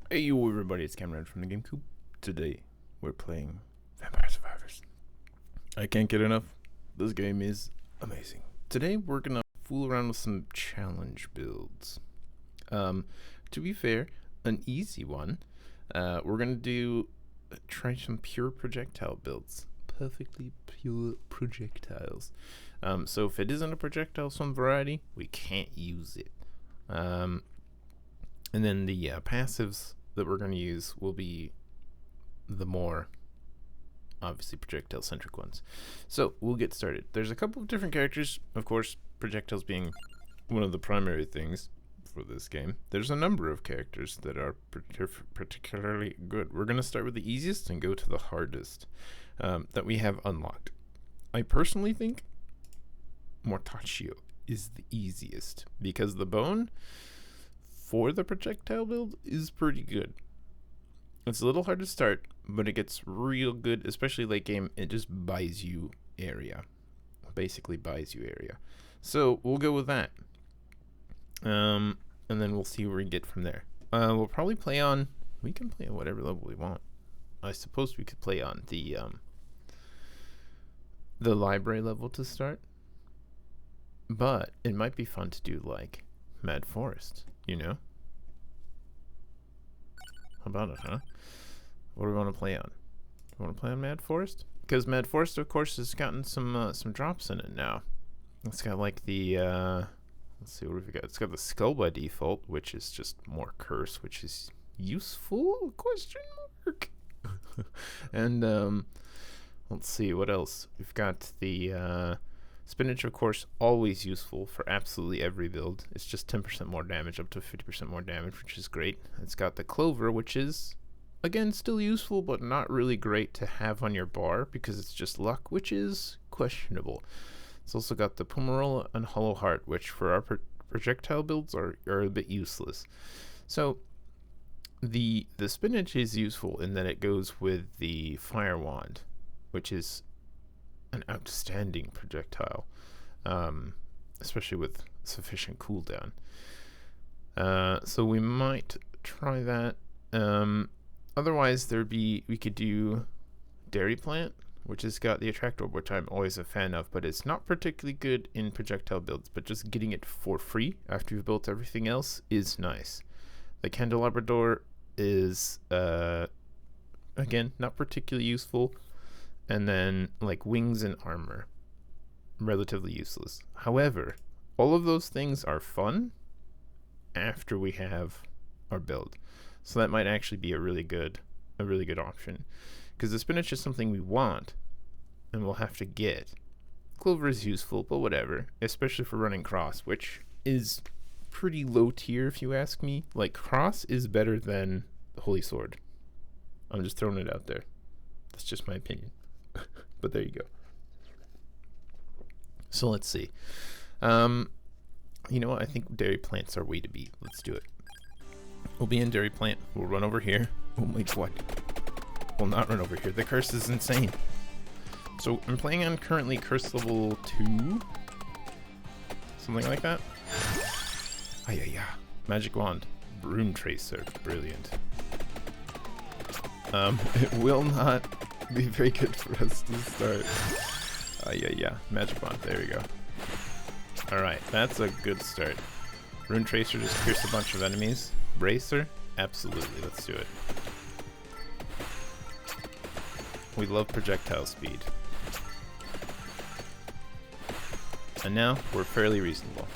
Hey yo everybody, it's Cameron from TheGameCoop. Today, we're playing Vampire Survivors. I can't get enough. This game is amazing. Today, we're gonna fool around with some challenge builds. To be fair, an easy one. We're gonna try some pure projectile builds. Perfectly pure projectiles. So if it isn't a projectile of some variety, we can't use it. And then the passives that we're going to use will be the more obviously projectile centric ones. So we'll get started. There's a couple of different characters, of course, projectiles being one of the primary things for this game. There's a number of characters that are particularly good. We're going to start with the easiest and go to the hardest that we have unlocked. I personally think Mortaccio is the easiest because the bone for the projectile build is pretty good. It's a little hard to start, but it gets real good, especially late game. It just buys you area. Basically buys you area. So we'll go with that. And then we'll see where we get from there. We'll probably play on, we can play on whatever level we want. I suppose we could play on the library level to start. But it might be fun to do like Mad Forest, you know? How about it, huh? What do we want to play on? Do we want to play on Mad Forest? Because Mad Forest, of course, has gotten some drops in it now. It's got like the let's see what we've got. It's got the skull by default, which is just more curse, which is useful? Question mark. And let's see what else. We've got the spinach, of course, always useful for absolutely every build. It's just 10% more damage, up to 50% more damage, which is great. It's got the clover, which is, again, still useful, but not really great to have on your bar because it's just luck, which is questionable. It's also got the Pomarola and Hollow Heart, which for our projectile builds are a bit useless. So the spinach is useful in that it goes with the Fire Wand, which is an outstanding projectile, especially with sufficient cooldown. So we might try that. Otherwise, we could do Dairy Plant, which has got the Attract Orb, which I'm always a fan of, but it's not particularly good in projectile builds, but just getting it for free after you've built everything else is nice. The Candelabra Door is, again, not particularly useful. And then, like, wings and armor, relatively useless. However, all of those things are fun after we have our build. So that might actually be a really good option. Because the spinach is something we want, and we'll have to get. Clover is useful, but whatever. Especially for running cross, which is pretty low tier if you ask me. Like, cross is better than the Holy Sword. I'm just throwing it out there. That's just my opinion. But there you go. So let's see. You know what? I think Dairy Plant's our way to be. Let's do it. We'll be in Dairy Plant. We'll run over here. Oh my god. We'll not run over here. The curse is insane. So I'm playing on currently curse level 2. Something like that. Yeah. Magic Wand. Rune Tracer. Brilliant. It will not be very good for us to start. Yeah. Magic Wand. There we go. Alright, that's a good start. Rune Tracer just pierced a bunch of enemies. Bracer? Absolutely, let's do it. We love projectile speed. And now, we're fairly reasonable.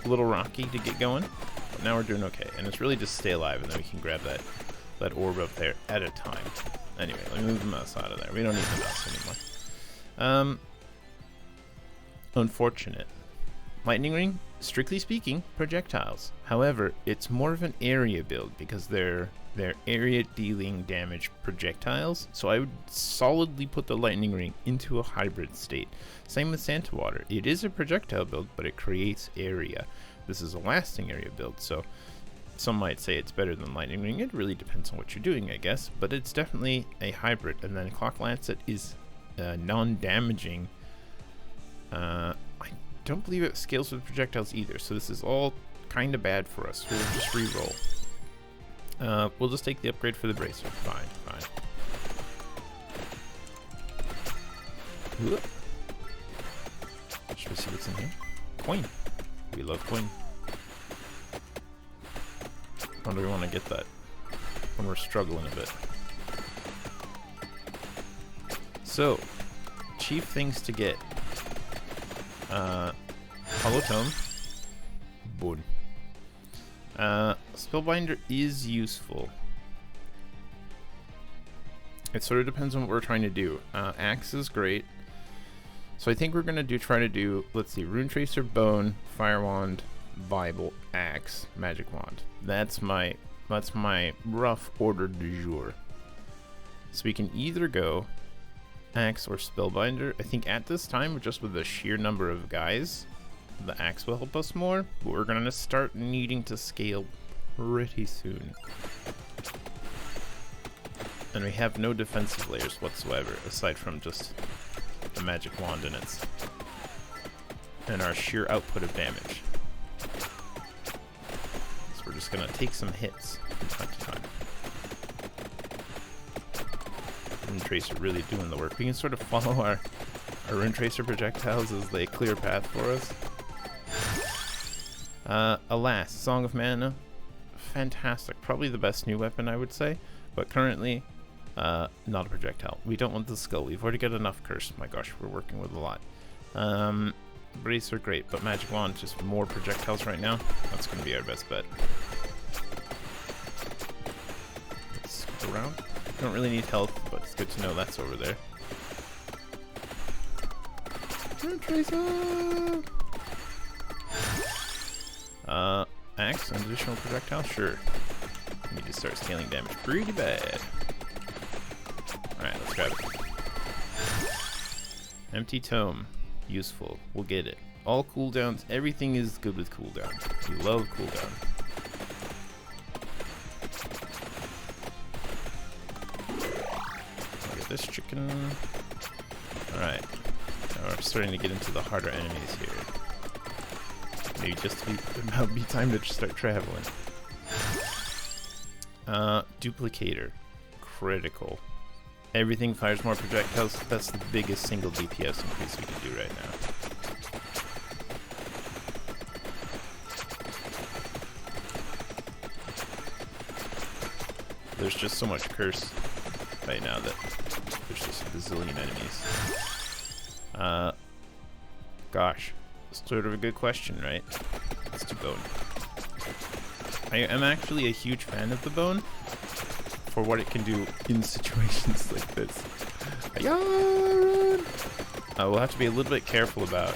A little rocky to get going, but now we're doing okay. And it's really just stay alive, and then we can grab that orb up there at a time. Anyway, let me move the mouse out of there. We don't need the mouse anymore. Unfortunate. Lightning Ring, strictly speaking, projectiles. However, it's more of an area build because they're area dealing damage projectiles. So I would solidly put the Lightning Ring into a hybrid state. Same with Santa Water. It is a projectile build, but it creates area. This is a lasting area build, so some might say it's better than Lightning Ring. It really depends on what you're doing, I guess. But it's definitely a hybrid. And then Clock Lancet is non-damaging. I don't believe it scales with projectiles either. So this is all kind of bad for us. We'll just re-roll. We'll just take the upgrade for the bracer. Fine, fine. Whoop. Should we see what's in here? Coin. We love coin. When do we want to get that? When we're struggling a bit. So, chief things to get. Hollow Tome. Boon. Spellbinder is useful. It sort of depends on what we're trying to do. Axe is great. So I think we're gonna try to do, let's see, Rune Tracer, Bone, Fire Wand, Bible, Axe, Magic Wand. That's my rough order du jour. So we can either go Axe or Spellbinder. I think at this time, just with the sheer number of guys, the Axe will help us more, but we're gonna start needing to scale pretty soon. And we have no defensive layers whatsoever, aside from just the Magic Wand and our sheer output of damage. So we're just gonna take some hits from time to time. Rune Tracer really doing the work. We can sort of follow our Rune Tracer projectiles as they clear a path for us. Alas, Song of Mana, fantastic. Probably the best new weapon, I would say, but currently not a projectile. We don't want the skull. We've already got enough curse. My gosh, we're working with a lot. Bracer are great, but Magic Wand, just more projectiles right now. That's going to be our best bet. Let's go around. Don't really need health, but it's good to know that's over there. Rune Tracer! Axe, an additional projectile? Sure. Need to start scaling damage pretty bad. Alright, let's grab it. Empty Tome. Useful. We'll get it. All cooldowns. Everything is good with cooldown. We love cooldown. I'll get this chicken. Alright. Now we're starting to get into the harder enemies here. Maybe just about be time to start traveling. Duplicator. Critical. Everything fires more projectiles. That's the biggest single DPS increase we can do right now. There's just so much curse right now that there's just a bazillion enemies. Gosh. Sort of a good question, right? Let's do Bone. I am actually a huge fan of the Bone for what it can do in situations like this. We'll have to be a little bit careful about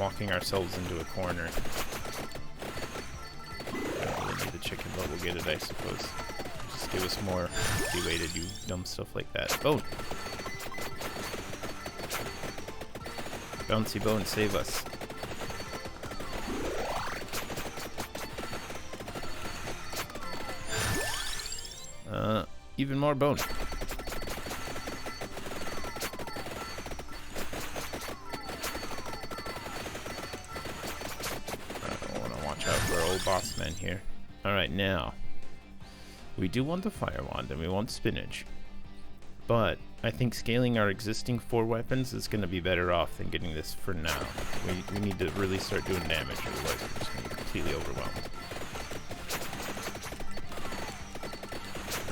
walking ourselves into a corner. I don't really need the chicken, but we'll get it, I suppose. Just give us more leeway to do dumb stuff like that. Bone! Bouncy Bone, save us. Even more Bone. I want to watch out for our old boss man here. Alright, now. We do want the Fire Wand and we want Spinach. But I think scaling our existing 4 weapons is going to be better off than getting this for now. We need to really start doing damage, otherwise we're just going to be completely overwhelmed.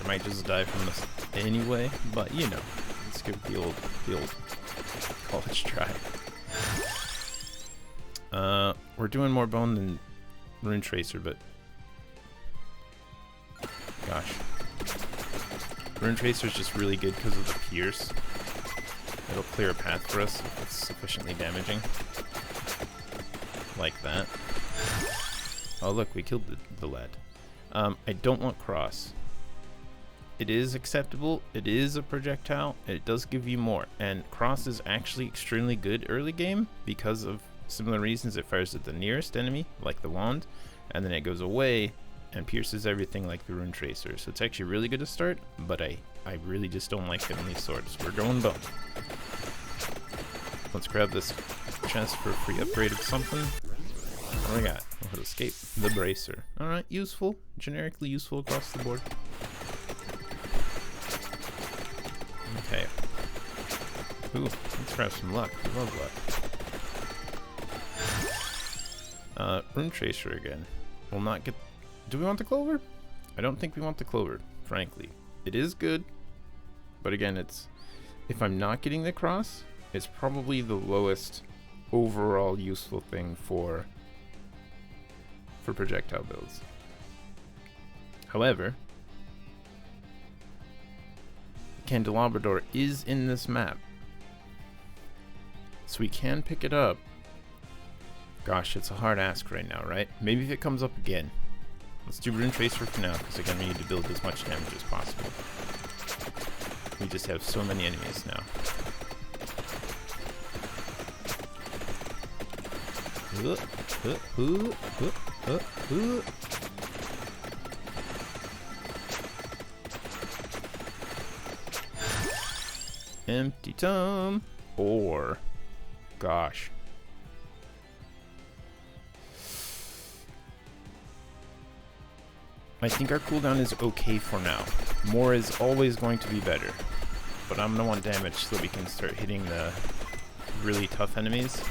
I might just die from this anyway, but you know, let's give the old college try. We're doing more Bone than Rune Tracer, but gosh. Rune Tracer is just really good because of the Pierce. It'll clear a path for us if it's sufficiently damaging. Like that. Oh look, we killed the lad. I don't want Cross. It is acceptable, it is a projectile, it does give you more, and Cross is actually extremely good early game because of similar reasons. It fires at the nearest enemy, like the wand, and then it goes away and pierces everything like the Rune Tracer. So it's actually really good to start, but I really just don't like hitting these swords. We're going Bone. Let's grab this chest for a free upgrade of something. What do we got? We'll escape the bracer. Alright, useful. Generically useful across the board. Okay. Ooh, let's grab some luck. We love luck. Rune Tracer again. We'll not get... Do we want the clover? I don't think we want the clover, frankly. It is good, but again, it's... If I'm not getting the cross, it's probably the lowest overall useful thing for projectile builds. However, Candelabrador is in this map, so we can pick it up. Gosh, it's a hard ask right now, right? Maybe if it comes up again. Let's do Rune Tracer for now, because again we need to build as much damage as possible. We just have so many enemies now. Empty tome. Or, gosh. I think our cooldown is okay for now. More is always going to be better. But I'm gonna want damage so that we can start hitting the really tough enemies.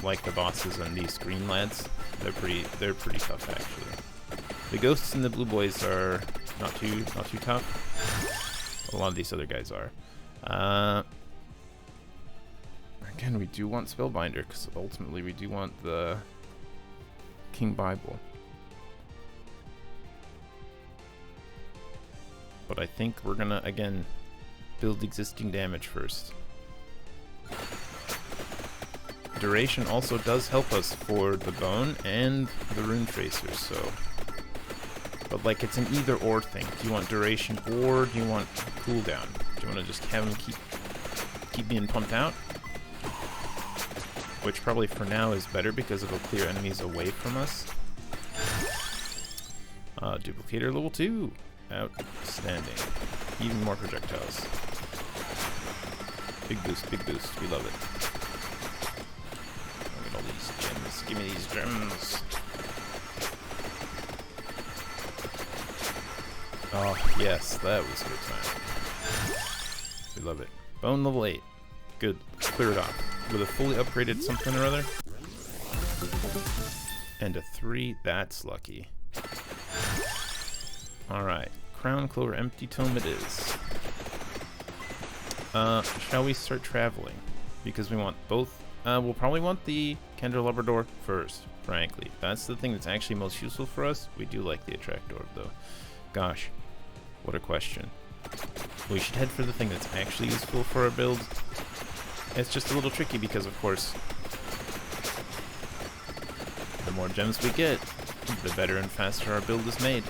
Like the bosses and these green lads. They're pretty tough actually. The ghosts and the blue boys are not too tough. A lot of these other guys are. Again, we do want Spellbinder because ultimately we do want the King Bible. But I think we're gonna again build existing damage first. Duration also does help us for the bone and the rune tracers, so. But like it's an either or thing. Do you want duration or do you want cooldown? Do you want to just have them keep being pumped out? Which probably for now is better because it'll clear enemies away from us. Duplicator level 2. Outstanding. Even more projectiles. Big boost, big boost. We love it. Look at all these gems. Give me these gems. Oh, yes, that was a good time. We love it. Bone level 8. Good. Clear it off. With a fully upgraded something or other. And a 3. That's lucky. Alright. Crown Clover Empty Tome it is. Shall we start traveling? Because we want both. We'll probably want the Candelabrador first, frankly. That's the thing that's actually most useful for us. We do like the Attractor, though. Gosh. What a question. We should head for the thing that's actually useful for our build. It's just a little tricky because, of course, the more gems we get, the better and faster our build is made.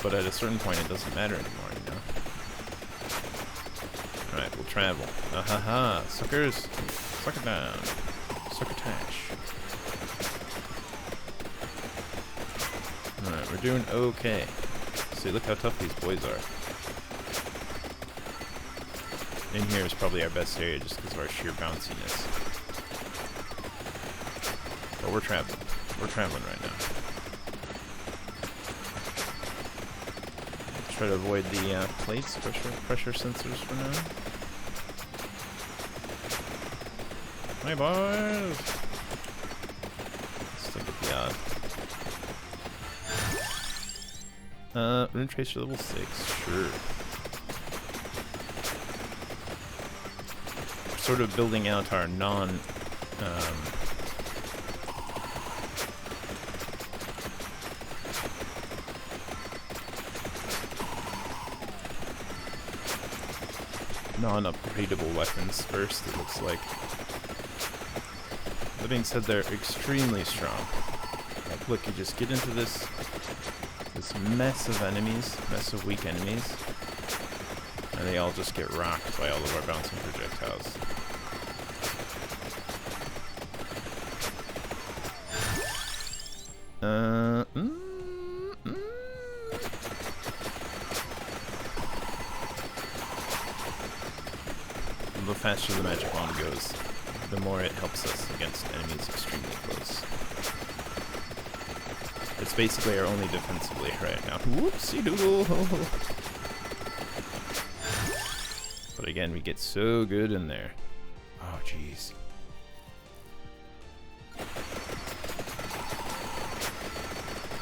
But at a certain point, it doesn't matter anymore, you know? Alright, we'll travel. Ahaha, suckers! Suck it down. Succotash. Alright, we're doing okay. See, look how tough these boys are. In here is probably our best area just because of our sheer bounciness. But we're traveling. We're traveling right now. Let's try to avoid the plates, pressure sensors for now. Hey boys! Let's look at the odd. Rune Tracer level 6, sure. Sort of building out our non non-upgradable weapons first, it looks like. That being said, they're extremely strong. Like, look, you just get into this mess of enemies, mess of weak enemies, and they all just get rocked by all of our bouncing projectiles. the faster the magic wand goes, the more it helps us against enemies extremely close. It's basically our only defensive layer right now. Whoopsie doodle! But again, we get so good in there. Oh, jeez.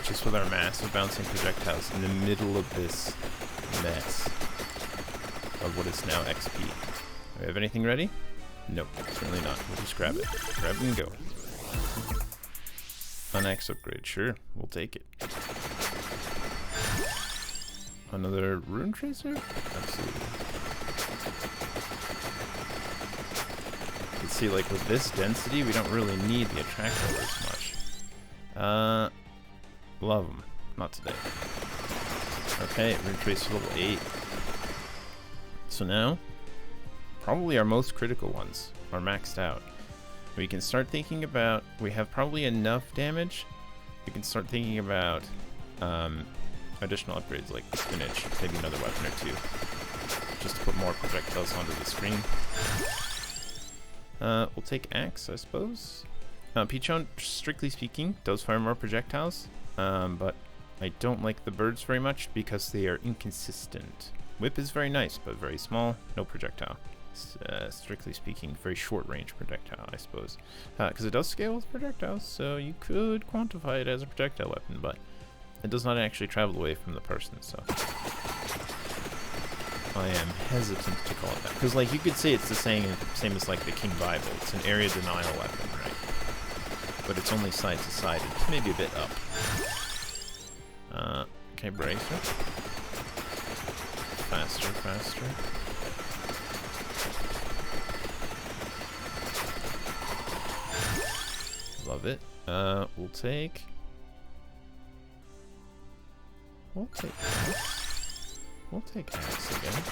Just with our massive bouncing projectiles in the middle of this mess of what is now XP. Do we have anything ready? Nope, certainly not. We'll just grab it. Grab it and go. An axe upgrade, sure. We'll take it. Another rune tracer? Absolutely. You can see, like, with this density, we don't really need the attractor as much. Love them. Not today. Okay, rune tracer level 8. So now, probably our most critical ones are maxed out. We can start thinking about, we have probably enough damage. We can start thinking about additional upgrades like spinach, maybe another weapon or two, just to put more projectiles onto the screen. We'll take axe, I suppose. Pichon, strictly speaking, does fire more projectiles, but I don't like the birds very much because they are inconsistent. Whip is very nice, but very small, no projectile. Strictly speaking, very short range projectile, I suppose. Because it does scale with projectiles, so you could quantify it as a projectile weapon, but it does not actually travel away from the person, so I am hesitant to call it that. Because, like, you could say it's the same as, like, the King Bible. It's an area denial weapon, right? But it's only side to side. It's maybe a bit up. Okay, bracer. Faster, faster. Love it. We'll take axe. We'll take axe again.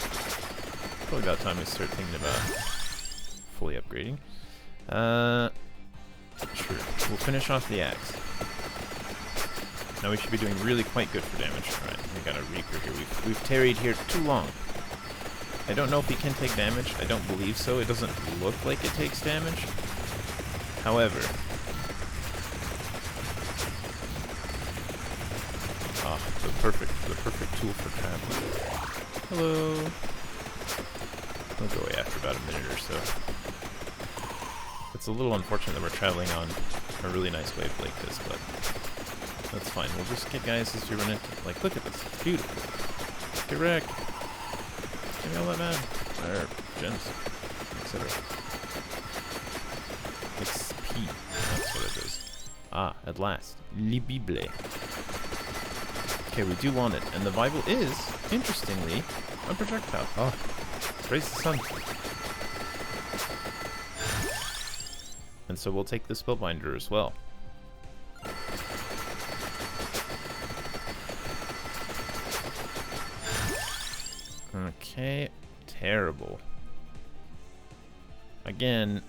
Probably about time we start thinking about fully upgrading. Sure. We'll finish off the axe. Now we should be doing really quite good for damage. Alright, we got a Reaper here. We've tarried here too long. I don't know if he can take damage. I don't believe so. It doesn't look like it takes damage. However, the perfect tool for traveling. Hello. I'll go away after about a minute or so. It's a little unfortunate that we're traveling on a really nice wave like this, but that's fine. We'll just get guys as we run into. Like, look at this. It's beautiful. Get wrecked. Give me all that man. Or gems, etc. XP. That's what it is. Ah, at last. Le Bible. Okay, we do want it. And the Bible is, interestingly, a projectile. Oh, praise the sun. And so we'll take the Spellbinder as well. Okay, terrible. Again,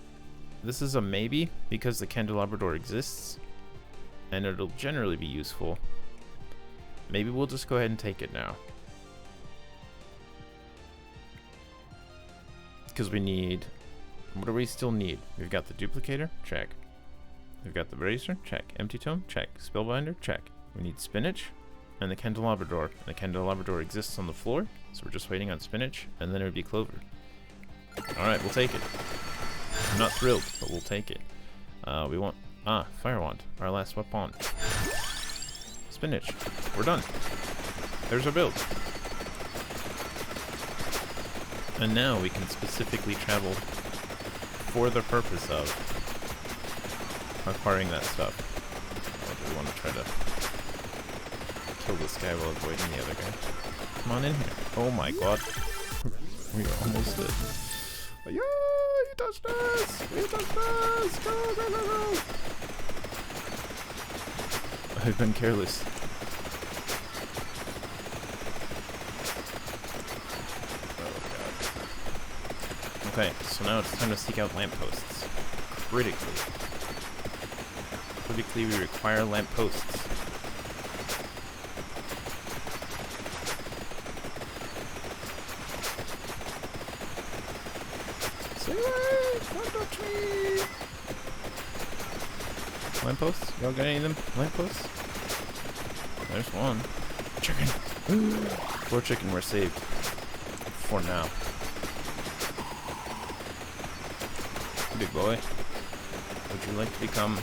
this is a maybe because the candelabra door exists and it'll generally be useful. Maybe we'll just go ahead and take it now. Because we need... What do we still need? We've got the duplicator? Check. We've got the bracer? Check. Empty tome? Check. Spellbinder? Check. We need spinach and the candelabra door. And the candelabra door exists on the floor, so we're just waiting on spinach, and then it would be clover. Alright, we'll take it. I'm not thrilled, but we'll take it. We want... Ah, fire wand. Our last weapon. Spinach. We're done. There's our build. And now we can specifically travel for the purpose of acquiring that stuff. Or do we want to try to kill this guy while avoiding the other guy? Come on in here. Oh my god. We are almost dead. Yeah, you touched us! You touched us! Go, go, go, go! I've been careless. Oh god. Okay, so now it's time to seek out lampposts. Critically. Critically, we require lampposts. Stay away! Don't touch me! Lampposts? Y'all got any of them? Lampposts? There's one. Chicken! 4 chicken were saved. For now. Big boy. Would you like to become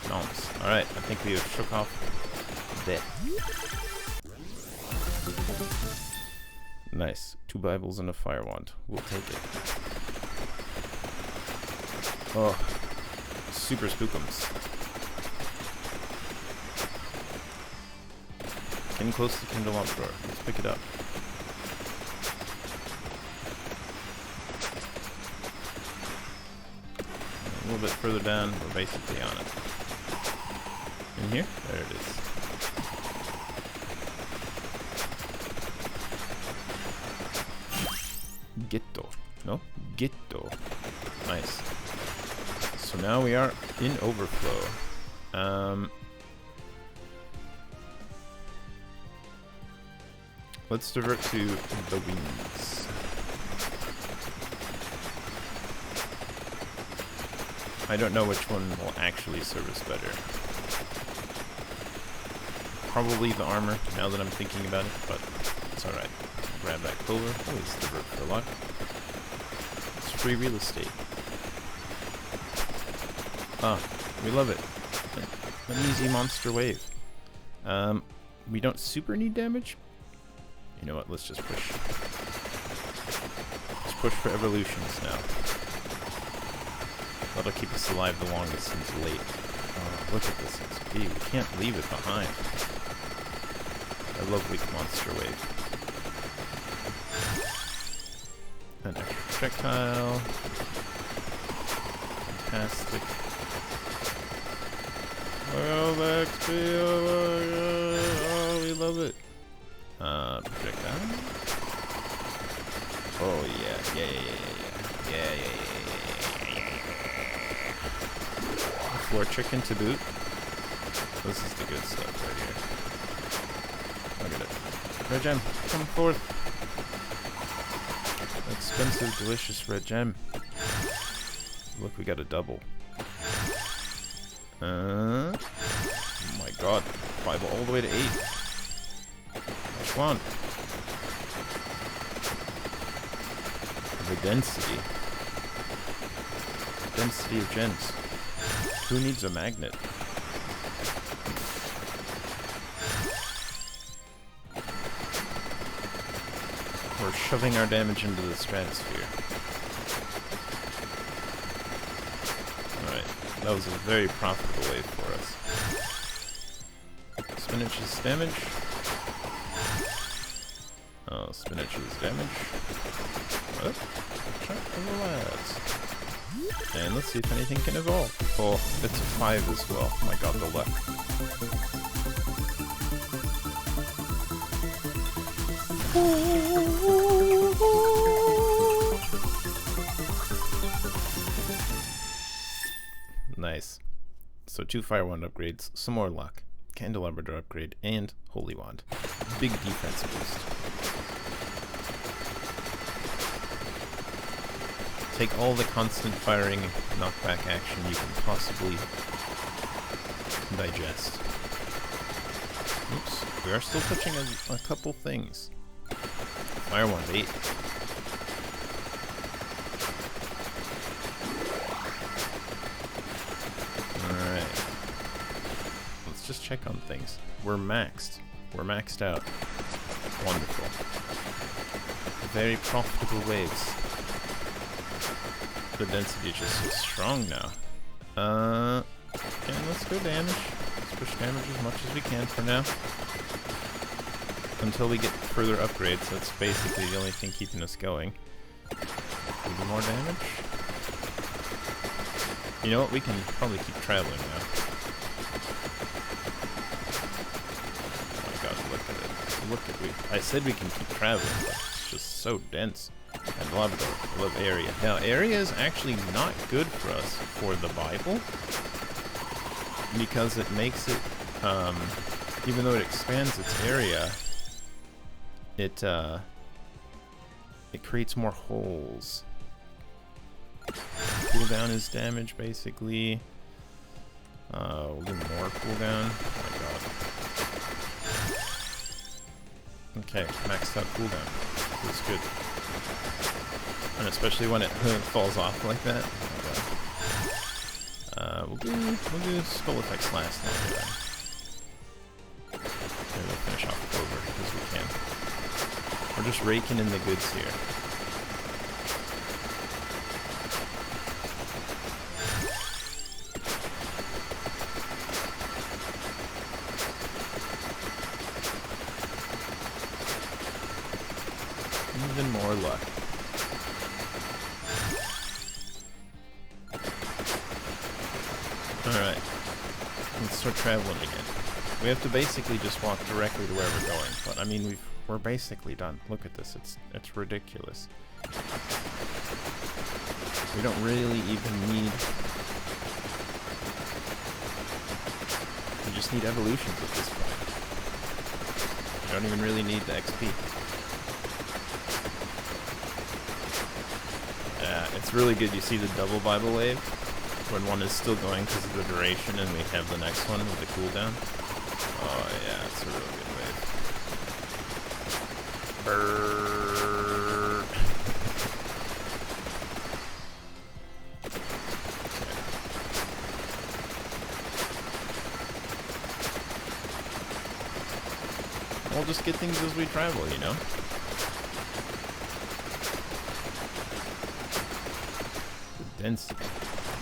gnomes? Alright, I think we have shook off that. Nice. 2 Bibles and a fire wand. We'll take it. Oh. Super spookums. Getting close to the candelabra door. Let's pick it up. A little bit further down, we're basically on it. In here? There it is. Ghetto. No? Ghetto. Nice. So now we are in overflow. Let's divert to the wings. I don't know which one will actually serve us better. Probably the armor, now that I'm thinking about it, but it's alright. Grab that clover. Always divert for luck. It's free real estate. Ah, we love it. An easy monster wave. We don't super need damage. You know what, let's just push. Let's push for evolutions now. That'll keep us alive the longest since late. Oh, look at this XP. We can't leave it behind. I love weak monster wave. An extra projectile. Fantastic. Oh, the XP. Oh, we love it. Projectile. Oh yeah. Floor chicken to boot. This is the good stuff right here. Look at it. Red gem, come forth. Expensive, delicious red gem. Look, we got a double. Oh my god. Bible all the way to 8. Which one? The density. Density of gems. Who needs a magnet? We're shoving our damage into the stratosphere. Alright, that was a very profitable wave for us. Spinach's damage. Oh, spinach's damage. What? Check the lads. And let's see if anything can evolve. Oh, it's a 5 as well. Oh my god, the luck. Nice. So 2 fire wand upgrades, some more luck, candelabra door upgrade, and holy wand. Big defense boost. Take all the constant firing knockback action you can possibly digest. Oops, we are still touching a couple things. Fire wand 8. Alright. Let's just check on things. We're maxed. We're maxed out. Wonderful. Very profitable waves. The density is just so strong now. Okay, let's go damage. Let's push damage as much as we can for now. Until we get further upgrades, that's basically the only thing keeping us going. Maybe more damage? You know what, we can probably keep traveling now. Oh my god, look at it. Look at it. I said we can keep traveling, but it's just so dense. And Labrador, I love area. Now, area is actually not good for us for the Bible, because it makes it, even though it expands its area, it creates more holes. cooldown is damage, basically. We'll do more cooldown. Oh my god. Okay, maxed out cooldown. Feels good. And especially when it falls off like that. Oh we'll do skull effects last longer then. Maybe we'll finish off Clover because we can. We're just raking in the goods here. Even more luck. Alright. Let's start traveling again. We have to basically just walk directly to where we're going. But I mean we're basically done. Look at this, it's ridiculous. We don't really even need, we just need evolutions at this point. We don't even really need the XP. It's really good. You see the double Bible wave when one is still going because of the duration, and we have the next one with the cooldown. Oh yeah, it's a really good wave. Bird. Okay. We'll just get things as we travel, you know? Density.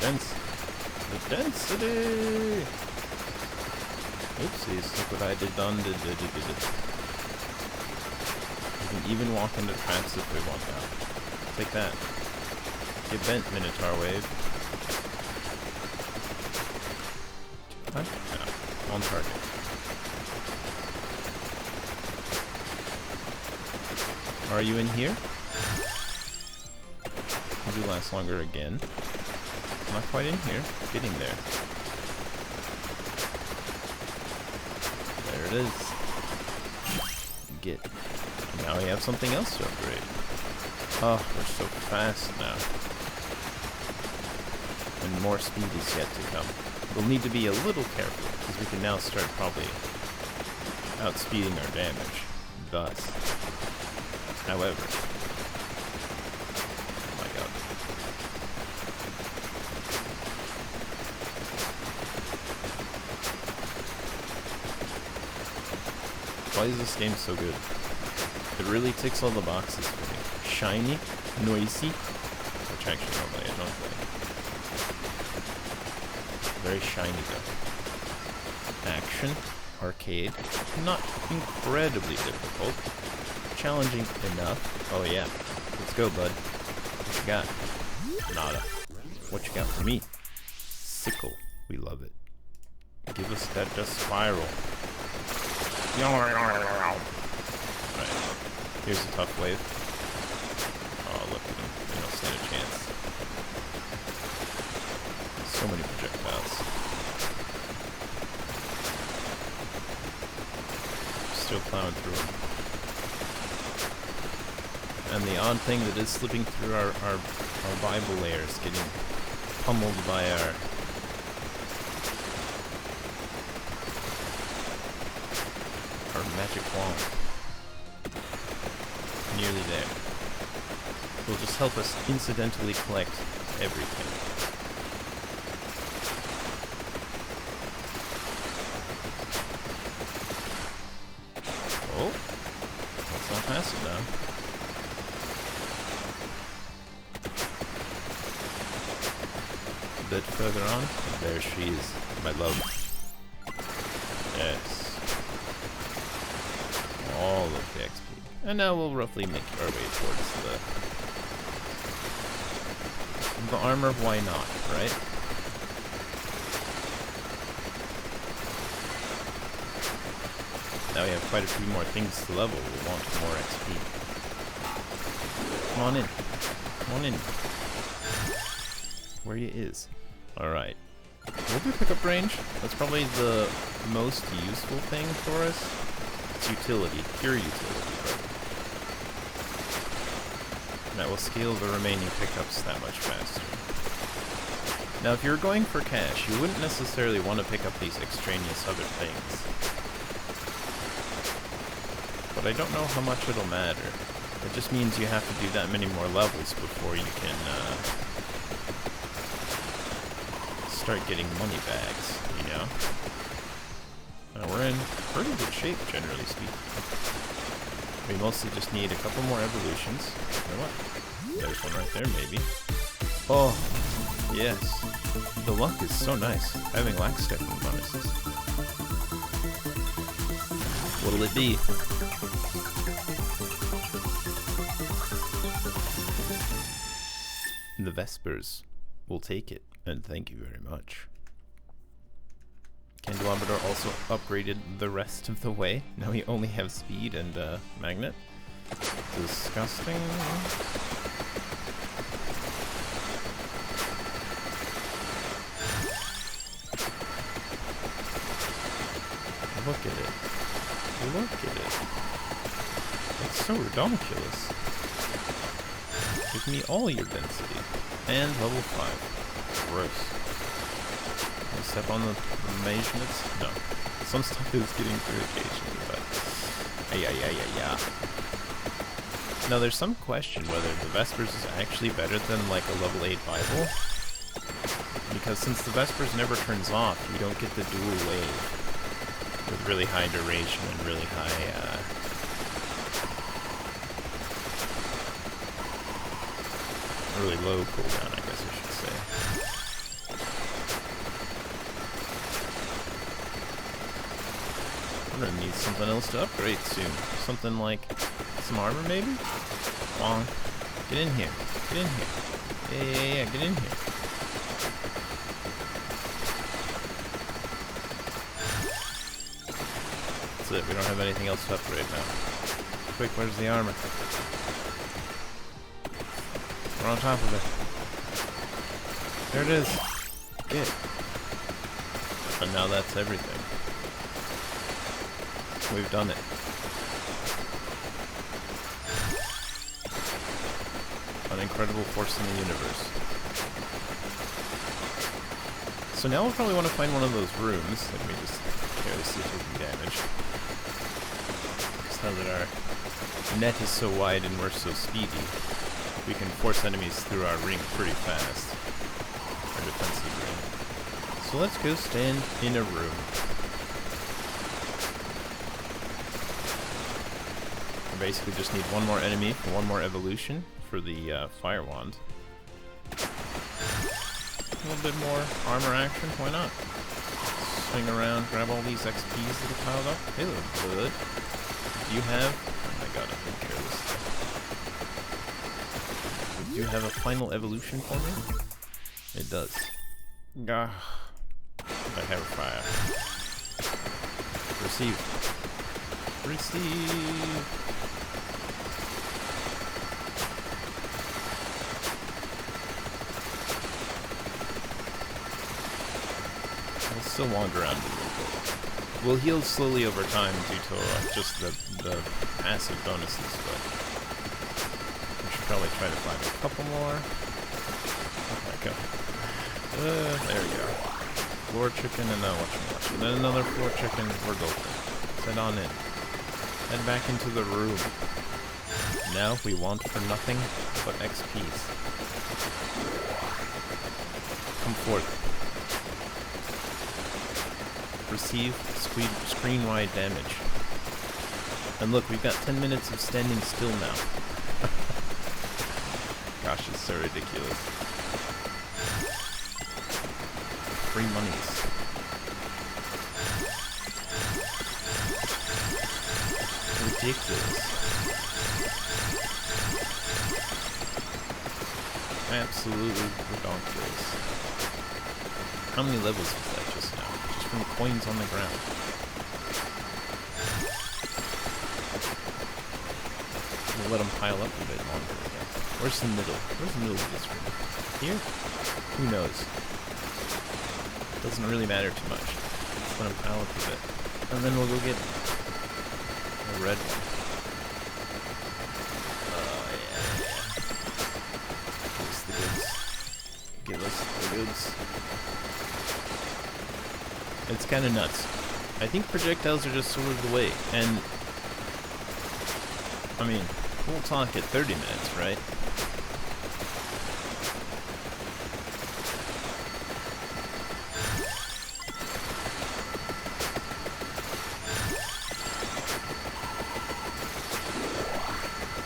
The density! Oopsies, look what I did done. We can even walk into traps if we want now. Take that. Get bent, Minotaur wave. What? No. On target. Are you in here? Do last longer again. Not quite in here. Getting there. There it is. Get. Now we have something else to upgrade. Oh, we're so fast now. And more speed is yet to come. We'll need to be a little careful, because we can now start probably outspeeding our damage. Thus. However. Why is this game so good? It really ticks all the boxes for me. Shiny, noisy, which actually normally I don't play. Very shiny though. Action, arcade, not incredibly difficult. Challenging enough. Oh yeah. Let's go, bud. What you got? Nada. What you got for me? Sickle. We love it. Give us that just spiral. Right. Here's a tough wave. Oh, look at them. They don't stand a chance. So many projectiles. Still plowing through them. And the odd thing that is slipping through our Bible layers, getting pummeled by our magic wand. Nearly there. Will just help us incidentally collect everything. Oh, that's not fast enough. A bit further on. There she is, my love. Yes. All of the XP. And now we'll roughly make our way towards the armor. Why not, right? Now we have quite a few more things to level. We want more XP. Come on in. Come on in. Where you is. Alright. We'll do pickup range. That's probably the most useful thing for us. It's utility. Pure utility, but that will scale the remaining pickups that much faster. Now, if you're going for cash, you wouldn't necessarily want to pick up these extraneous other things. But I don't know how much it'll matter. It just means you have to do that many more levels before you can start getting money bags, you know? We're in pretty good shape, generally speaking. We mostly just need a couple more evolutions. You know what? There's one right there, maybe. Oh, yes. The luck is so nice, having lack stacking bonuses. What'll it be? The Vespers. We'll take it, and thank you very much. Candelabrador also upgraded the rest of the way. Now we only have speed and magnet. Disgusting. Look at it. Look at it. It's so ridiculous. Give me all your density. And level 5. Gross. You step on the measurements? No. Some stuff is getting through occasionally, but... yeah. Now there's some question whether the Vespers is actually better than like a level 8 Bible. Because since the Vespers never turns off, you don't get the dual wave. With really high duration and really high, really low cooldown, I guess I should say. I'm gonna need something else to upgrade soon. Something like some armor, maybe? Come on. Get in here. Get in here. Yeah, get in here. That's it. We don't have anything else to upgrade now. Quick, where's the armor? We're on top of it. There it is. Get. And now that's everything. We've done it. An incredible force in the universe. So now we'll probably want to find one of those rooms. Let me just carelessly taking damage. Just now that our net is so wide and we're so speedy, we can force enemies through our ring pretty fast. Our defensive ring. So let's go stand in a room. We basically just need one more enemy and one more evolution for the fire wand. A little bit more armor action, why not? Swing around, grab all these XPs that are piled up. They look good. Do you have... oh my god, I've been careless. Do you have a final evolution for me? It does. Gah. I have fire. Receive. Receive! Still wander around a little bit. We'll heal slowly over time due to just the passive bonuses, but we should probably try to find a couple more. Oh my god. There we go. Floor chicken and watch. And then another floor chicken. We're golden. Head on in. Head back into the room. Now we want for nothing but XPs. Come forth. Receive screen-wide damage. And look, we've got 10 minutes of standing still now. Gosh, it's so ridiculous. Free monies. Ridiculous. Absolutely ridiculous. How many levels was that just now? From coins on the ground. We'll let them pile up a bit longer again. Where's the middle? Where's the middle of this room? Here? Who knows? Doesn't really matter too much. Just let them pile up a bit. And then we'll go get a red one. Oh, yeah. Give us the goods. Give us the builds. It's kind of nuts. I think projectiles are just sort of the way, and I mean, we'll talk at 30 minutes, right?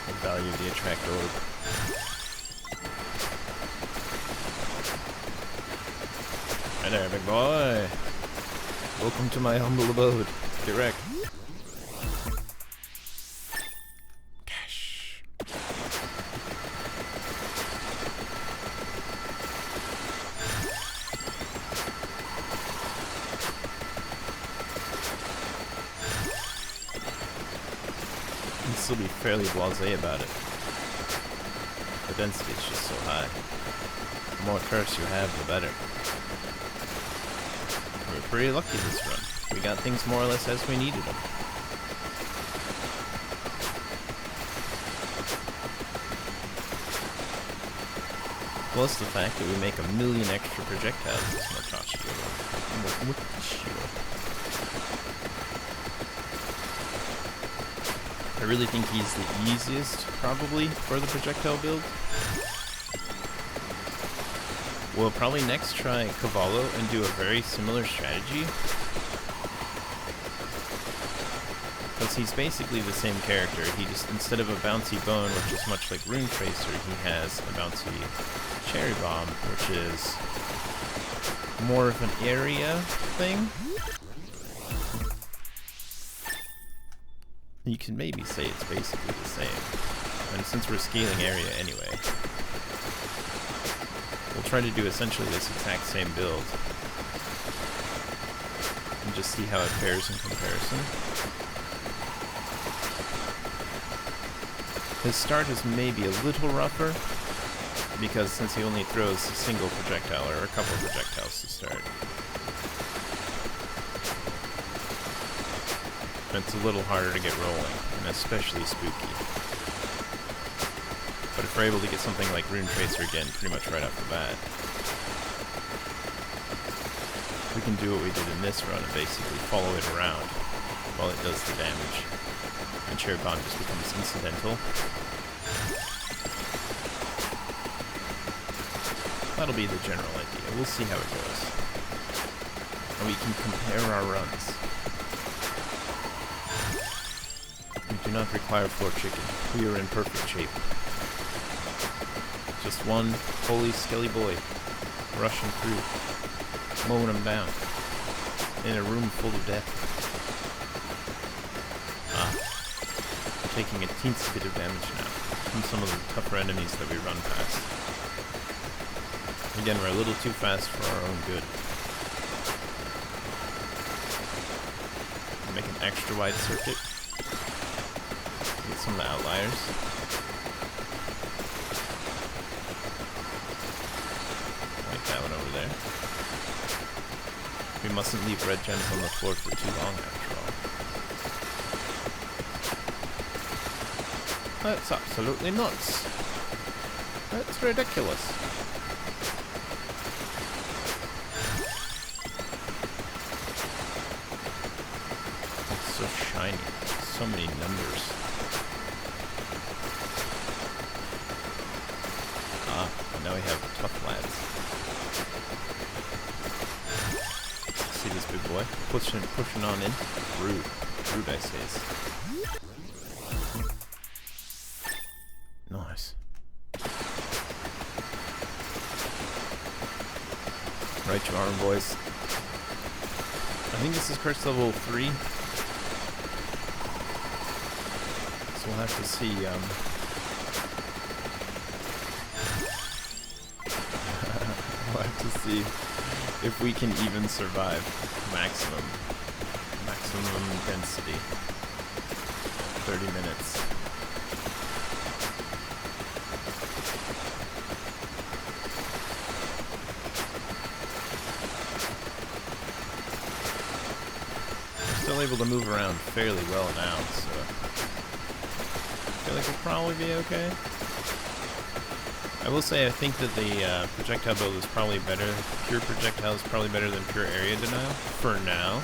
The value of the attract orb. Hi there, big boy. Welcome to my humble abode. Get wrecked. Cash. You can still be fairly blasé about it. The density is just so high. The more curse you have, the better. We're pretty lucky this run. We got things more or less as we needed them. Plus the fact that we make a million extra projectiles is Mortachio. I really think he's the easiest, probably, for the projectile build. We'll probably next try Cavallo and do a very similar strategy. Because he's basically the same character. He just, instead of a bouncy bone, which is much like Rune Tracer, he has a bouncy Cherry Bomb, which is more of an area thing. You can maybe say it's basically the same. And since we're scaling area anyway, we'll try to do essentially this exact same build and just see how it fares in comparison. His start is maybe a little rougher, because since he only throws a single projectile or a couple of projectiles to start, it's a little harder to get rolling, and especially spooky. But if we're able to get something like Rune Tracer again pretty much right off the bat, we can do what we did in this run and basically follow it around while it does the damage. And Cherry Bomb just becomes incidental. That'll be the general idea. We'll see how it goes. And we can compare our runs. We do not require floor chicken. We are in perfect shape. Just one holy skelly boy rushing through, mowing them down in a room full of death. We're taking a teensy bit of damage now from some of the tougher enemies that we run past. Again, we're a little too fast for our own good. Make an extra wide circuit. Get some of the outliers. That one over there. We mustn't leave red gems on the floor for too long, after all. That's absolutely nuts. That's ridiculous. It's so shiny. So many numbers. And now we have tough lads. See this big boy? Pushing on in. Rude. Rude, I say. Nice. Right you are, boys. I think this is curse level 3. So we'll have to see, we'll have to see if we can even survive maximum density. 30 minutes. We're still able to move around fairly well now, so I feel like we'll probably be okay. I will say I think that the projectile build is probably better. Pure projectile is probably better than pure area denial for now.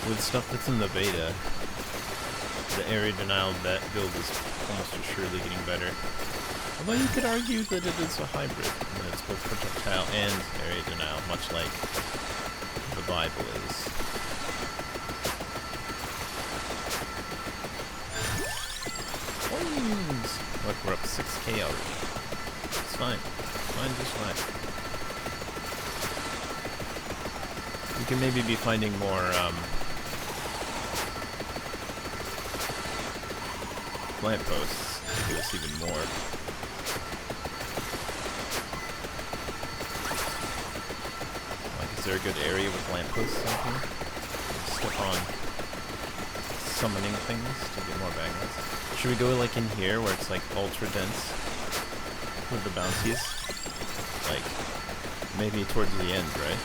With stuff that's in the beta, the area denial build is almost assuredly getting better. Although you could argue that it is a hybrid, and it's both projectile and area denial, much like the Bible is. Coins! Look, we're up 6k already. It's fine. Fine, just fine. We can maybe be finding more, lampposts to give us even more. Like, is there a good area with lampposts out here? Step on summoning things to get more backlights. Should we go like in here where it's like ultra dense with the bouncies? Like, maybe towards the end, right?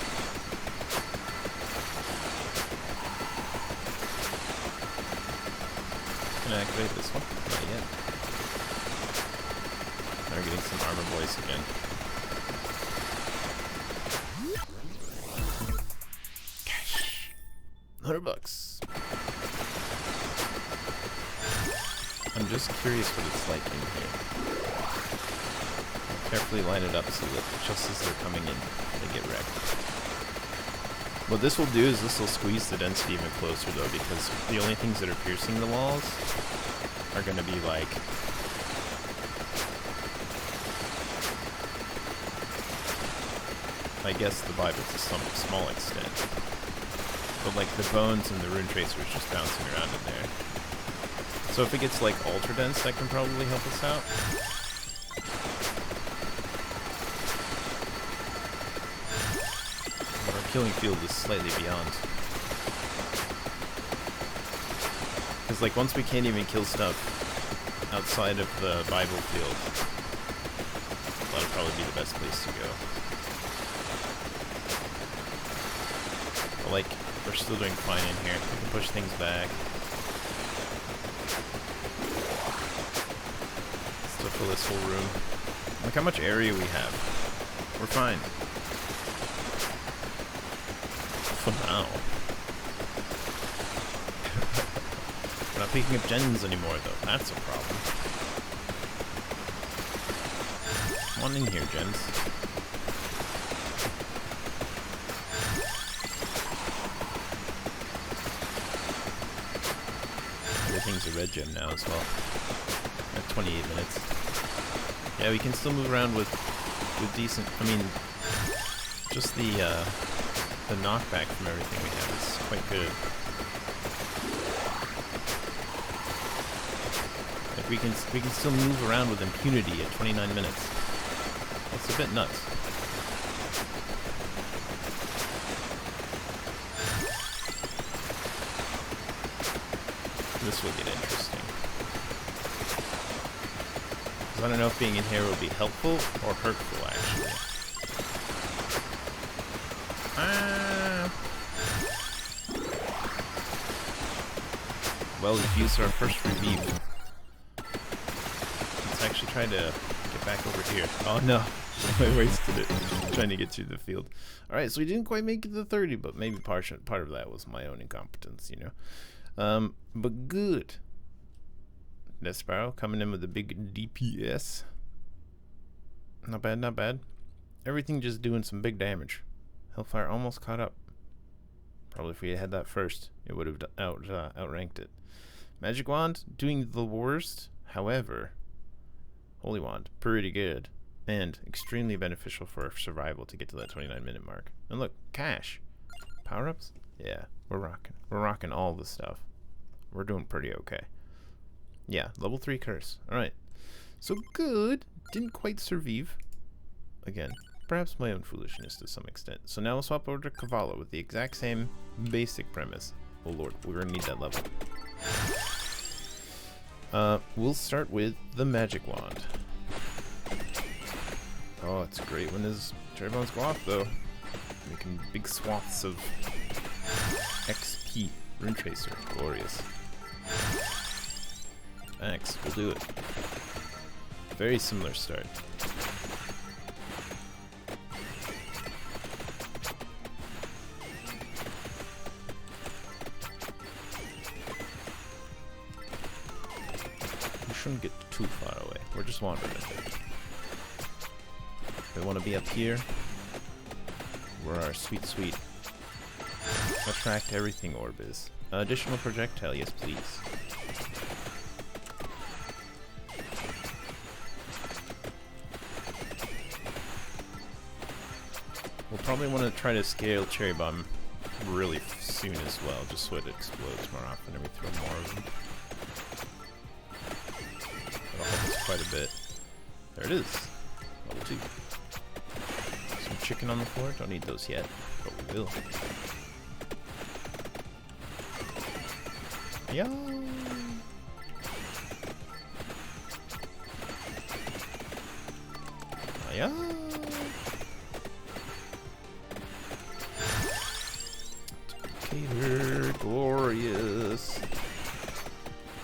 Can I activate this one? Not yet. Now we're getting some armor boys again. Cash. $100. I'm just curious what it's like in here. Carefully line it up so that just as they're coming in, they get wrecked. What this will do is this will squeeze the density even closer though, because the only things that are piercing the walls are going to be like I guess the Bible to some small extent. But like the bones and the rune tracers just bouncing around in there. So if it gets like ultra dense, that can probably help us out. Killing field is slightly beyond. Because like once we can't even kill stuff outside of the Bible field, that'll probably be the best place to go. But like, we're still doing fine in here. We can push things back. Still fill this whole room. Look how much area we have. We're fine. For now. We're not picking up gens anymore, though. That's a problem. Come on in here, gens. Everything's a red gem now as well. We're at 28 minutes. Yeah, we can still move around with decent... I mean, just the knockback from everything we have is quite good. Like we can still move around with impunity at 29 minutes. That's a bit nuts. This will get interesting. 'Cause I don't know if being in here will be helpful or hurtful, actually. Well, we've used our first review. Let's actually try to get back over here. Oh no, I wasted it trying to get through the field. Alright, so we didn't quite make it to 30, but maybe part of that was my own incompetence, you know. But good. Death Sparrow coming in with a big DPS. Not bad, not bad. Everything just doing some big damage. Hellfire almost caught up. Probably if we had that first, it would have outranked it. Magic Wand doing the worst. However, Holy Wand pretty good and extremely beneficial for survival to get to that 29-minute mark. And look, cash, power-ups. Yeah, we're rocking. We're rocking all the stuff. We're doing pretty okay. Yeah, level 3 curse. All right, so good. Didn't quite survive. Again. Perhaps my own foolishness to some extent. So now we'll swap over to Cavallo with the exact same basic premise. Oh lord, we're gonna need that level. We'll start with the Magic Wand. Oh, it's great when his cherry bones go off though. Making big swaths of XP. Rune Tracer, glorious. X, we'll do it. Very similar start. We shouldn't get too far away. We're just wandering. We want to be up here. Where our sweet, sweet attract everything orb is. Additional projectile, yes please. We'll probably want to try to scale Cherry Bomb really soon as well, just so it explodes more often and we throw more of them. That'll help us quite a bit. There it is. Level 2. Some chicken on the floor. Don't need those yet, but we will. Yeah. Yeah. Glorious.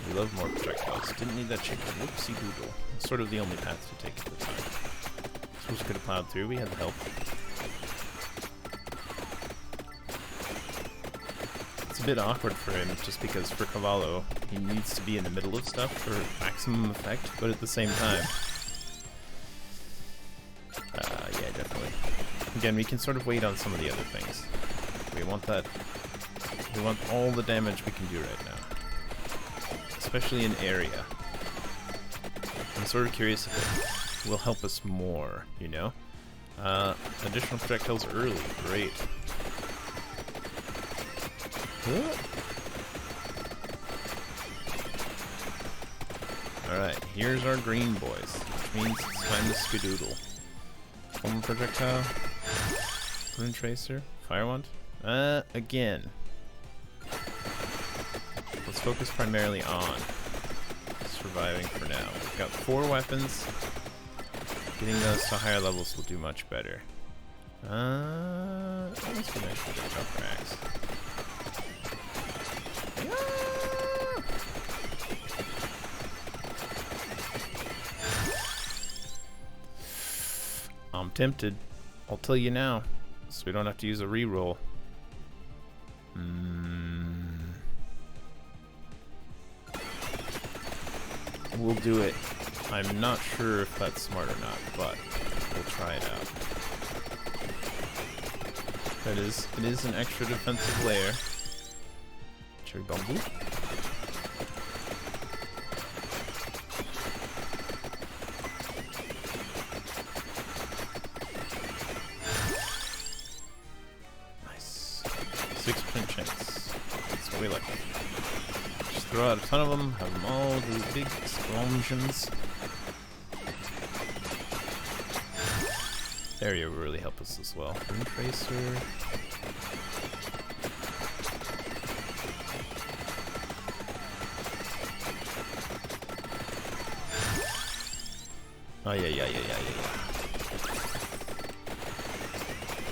We love more projectiles. Didn't need that chicken. Whoopsie doodle. It's sort of the only path to take at the time. So we could have plowed through. We had help. It's a bit awkward for him just because for Cavallo, he needs to be in the middle of stuff for maximum effect, but at the same time. Yeah, definitely. Again, we can sort of wait on some of the other things. We want that. We want all the damage we can do right now. Especially in area. I'm sort of curious if it will help us more, you know? Additional projectiles early. Great. Alright, here's our green boys. Which means it's time to skedoodle. One more projectile. Rune Tracer. Fire Wand. Again. Let's focus primarily on surviving for now. We've got 4 weapons. Getting those to higher levels will do much better. That must be nice for the jumper axe. I'm tempted. I'll tell you now, so we don't have to use a reroll. We'll do it. I'm not sure if that's smart or not, but we'll try it out. It is an extra defensive layer. Cherry Bamboo. Nice. 6% chance. That's what we like. Just throw out a ton of them, have them all do big explosions. Area will really help us as well. Rune Tracer. Oh yeah.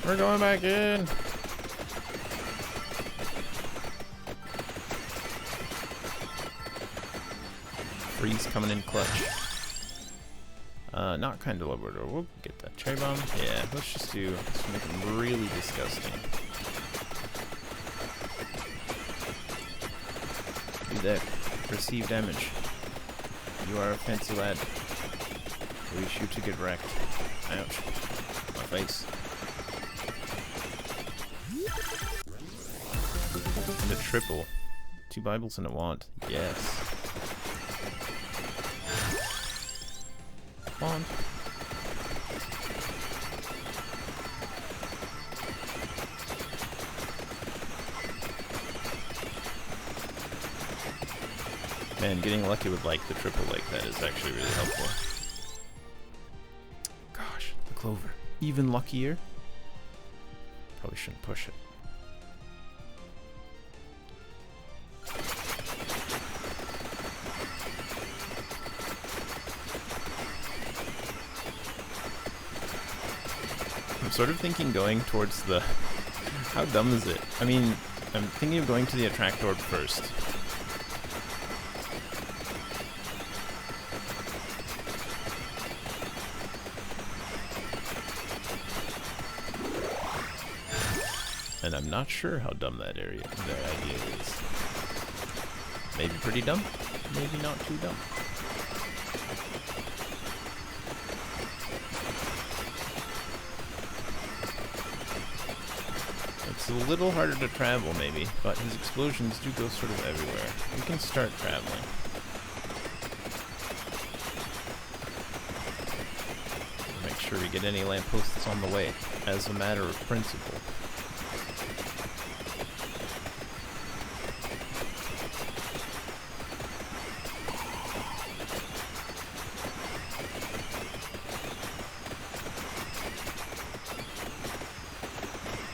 We're going back in. Freeze coming in clutch. Not kind of Labrador. We'll get that Cherry Bomb. Yeah, let's just make them really disgusting. Do that. Receive damage. You are a fancy lad. We wish you to get wrecked. Ouch. My face. And a triple. 2 Bibles and a wand. Yes. Wand. Man, getting lucky with like the triple like that is actually really helpful. Gosh, the clover. Even luckier. Probably shouldn't push it. I'm sort of thinking going towards the... How dumb is it? I mean, I'm thinking of going to the attract orb first. And I'm not sure how dumb that idea is. Maybe pretty dumb, maybe not too dumb. It's a little harder to travel maybe, but his explosions do go sort of everywhere. We can start traveling. Make sure we get any lampposts on the way, as a matter of principle.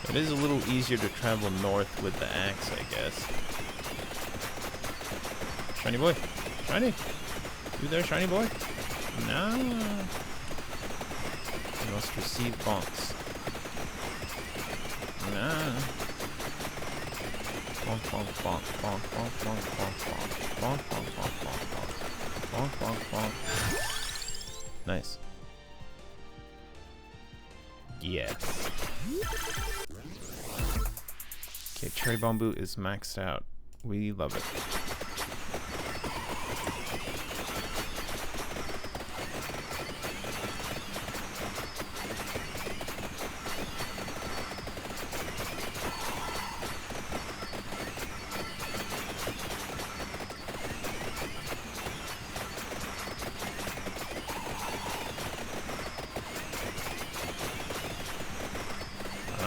It is a little easier to travel north with the axe, I guess. Shiny boy. Shiny. You there, shiny boy? No. You must receive bonks. No. Bonk, bonk, bonk, bonk, bonk, bonk, bonk, bonk. Bonk, bonk, bonk, bonk, bonk. Bonk, bonk, bonk. Nice. Yes. Okay, cherry bamboo is maxed out. We love it.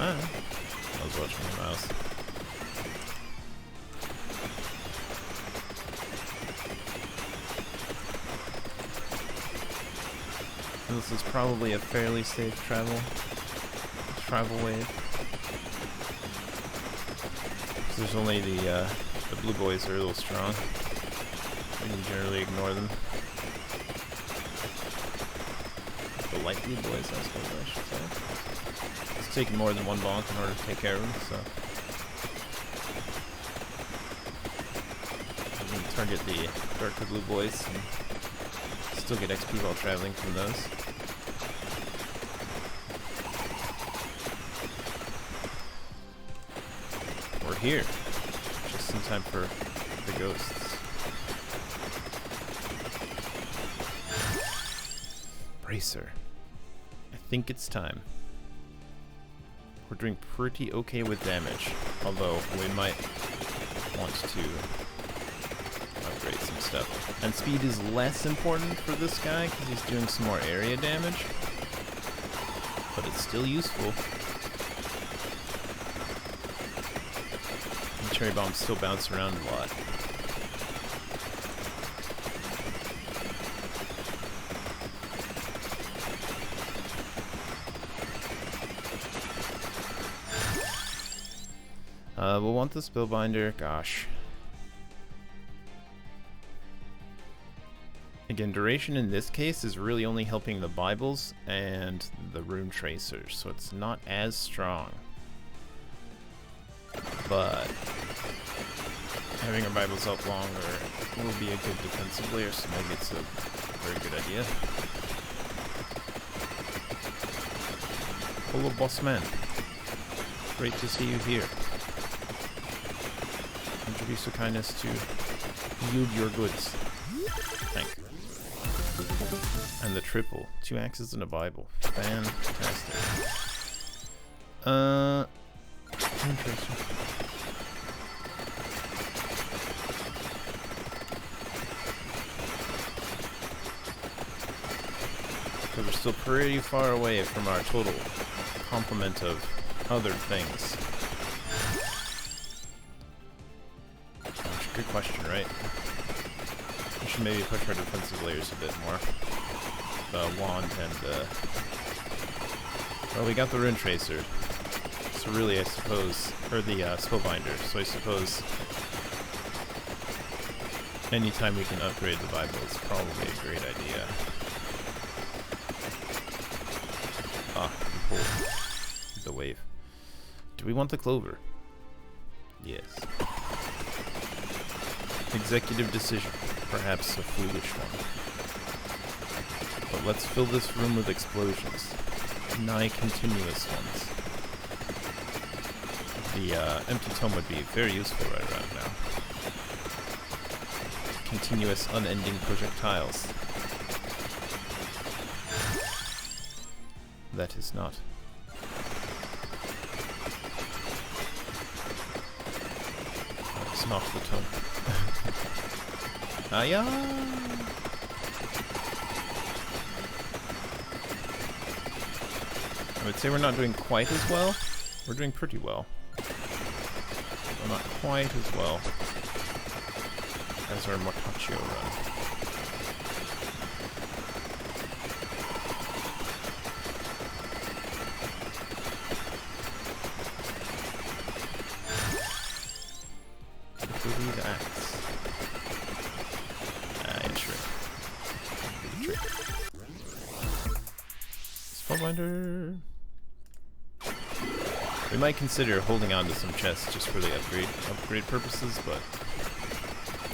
I was watching the mouse. This is probably a fairly safe travel wave. There's only the blue boys are a little strong. We can generally ignore them. The light blue boys, I suppose I should say. It's taking more than one bonk in order to take care of them, so we can target the darker blue boys and still get XP while traveling from those. We're here, just in time for the ghosts. Bracer. I think it's time. We're doing pretty okay with damage, although we might want to upgrade some stuff. And speed is less important for this guy because he's doing some more area damage, but it's still useful. And cherry bombs still bounce around a lot. We'll want the Spellbinder, gosh. Again, duration in this case is really only helping the Bibles and the Rune Tracers, so it's not as strong. But having our Bibles up longer will be a good defensive layer, so maybe it's a very good idea. Hello, boss man. Great to see you here. Introduce your kindness to yield your goods. Thank you. And the triple. 2 axes and a Bible. Fantastic. Interesting. So we're still pretty far away from our total complement of other things. Good question, right? We should maybe push our defensive layers a bit more. The wand and well, we got the Rune Tracer. So really, I suppose, or the Spellbinder. So I suppose anytime we can upgrade the Bible is probably a great idea. Ah, we pulled the wave. Do we want the clover? Yes. Executive decision, perhaps a foolish one. But let's fill this room with explosions, nigh continuous ones. The empty tome would be very useful right around now. Continuous, unending projectiles. That is not. It's not the tome. Yeah. I would say we're not doing quite as well. We're doing pretty well. But not quite as well as our Mortaccio run. The axe. Yeah, sure. Spellbinder. We might consider holding on to some chests just for the upgrade purposes, but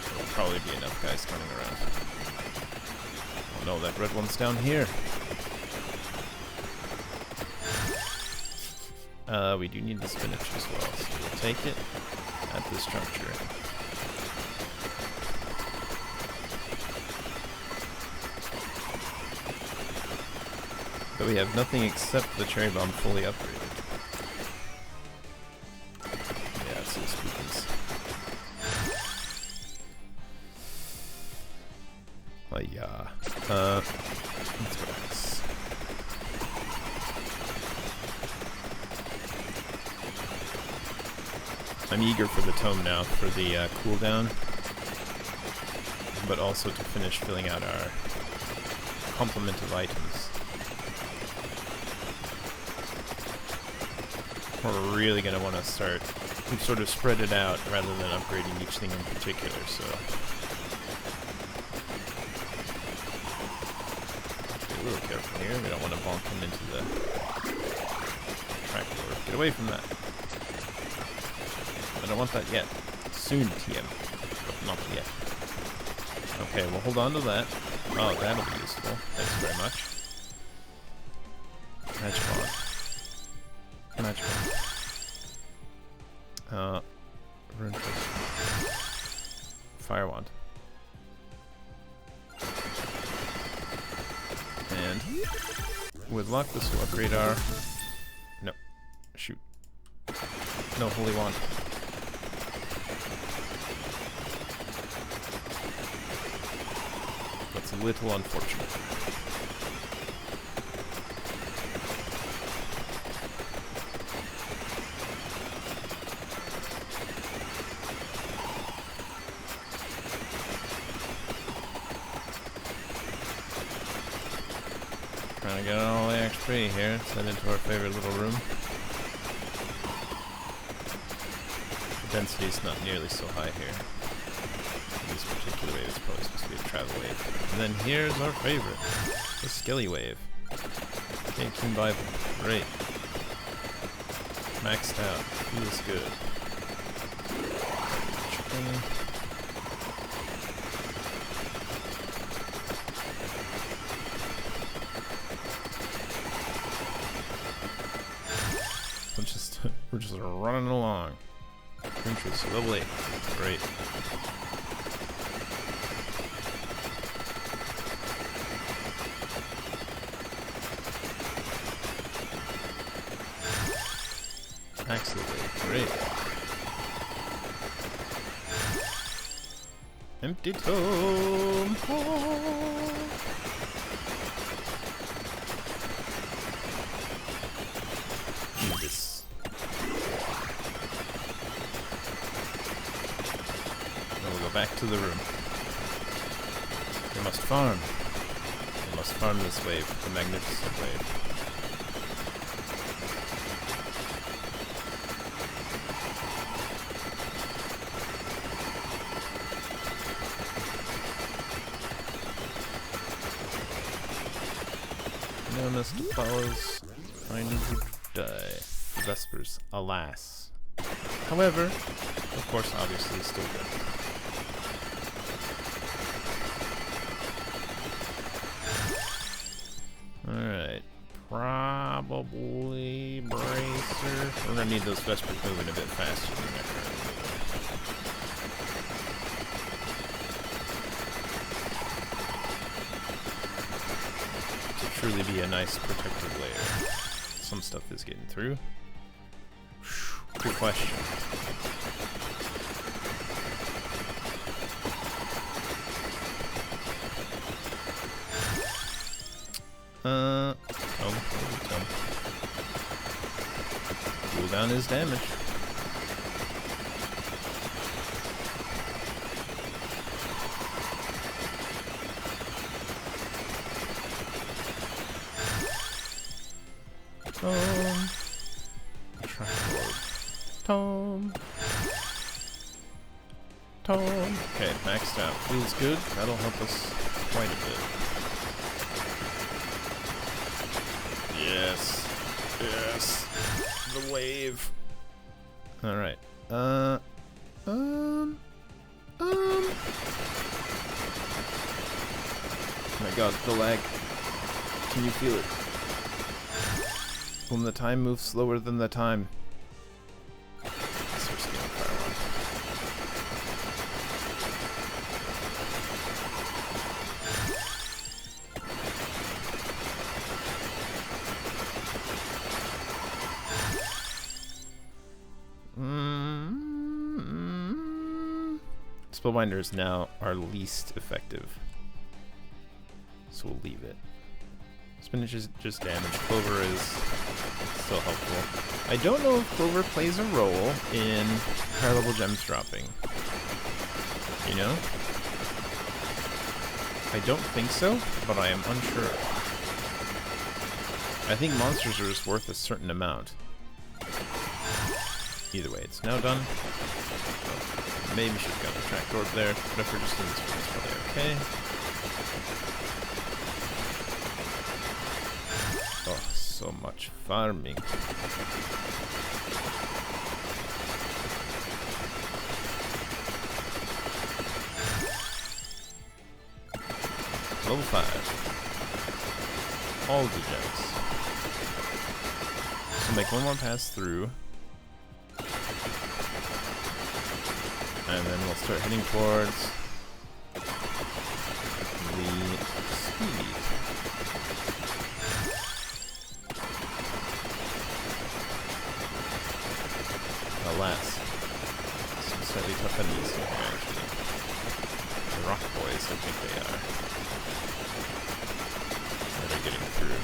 there'll probably be enough guys coming around. Oh no, that red one's down here. We do need the spinach as well, so we'll take it at this juncture. But we have nothing except the cherry bomb fully upgraded. Yeah, it's those spookins. Oh yeah. Let's go. I'm eager for the tome now for the cooldown, but also to finish filling out our complement of items. We're really going to want to start, we've sort of spread it out rather than upgrading each thing in particular, so. Be a little careful here, we don't want to bonk him into the trapdoor. Get away from that. I don't want that yet. Soon, TM. But not yet. Okay, we'll hold on to that. Oh, that'll be useful. Thanks very much. Magic wand. Magic wand. Rune Twist. Fire wand. And with luck, this will upgrade our... No. Shoot. No, holy wand. That's a little unfortunate. Trying to get all the XP here, send into our favorite little room. The density is not nearly so high here. This particular wave is probably supposed to be a travel wave. And then here's our favorite, the Skelly wave. Okay, King Bible, great. Maxed out, feels good. Chicken. We're just running along. Interest level 8, great. Excellent, great. Empty tome. This. Then we'll go back to the room. We must farm. We must farm this wave, the magnificent wave. No, Mr. Follows. I need to die. Vespers, alas. However, of course, obviously, still good. Alright. Probably bracer. We're gonna need those Vespers moving a bit faster than they're currently moving. To truly be a nice protective layer. Some stuff is getting through. Good question. Cool down his damage. Tom. Tom. Tom. Okay, maxed out. Feels good. That'll help us quite a bit. Yes. Yes. The wave. Alright. Oh my god, the lag. Can you feel it? When the time moves slower than the time. Spellbinder is now our least effective, so we'll leave it. Spinach is just damage. Clover is still helpful. I don't know if Clover plays a role in higher level gems dropping. You know? I don't think so, but I am unsure. I think monsters are just worth a certain amount. Either way, it's now done. Maybe should have gotten a track orb there, but if we're just in this one, it's probably okay. Oh, so much farming. Level 5. All the gems. So make one more pass through. And then we'll start heading towards the speed. Alas, some slightly tough enemies here, actually. The rock boys, I think they are. That are getting through.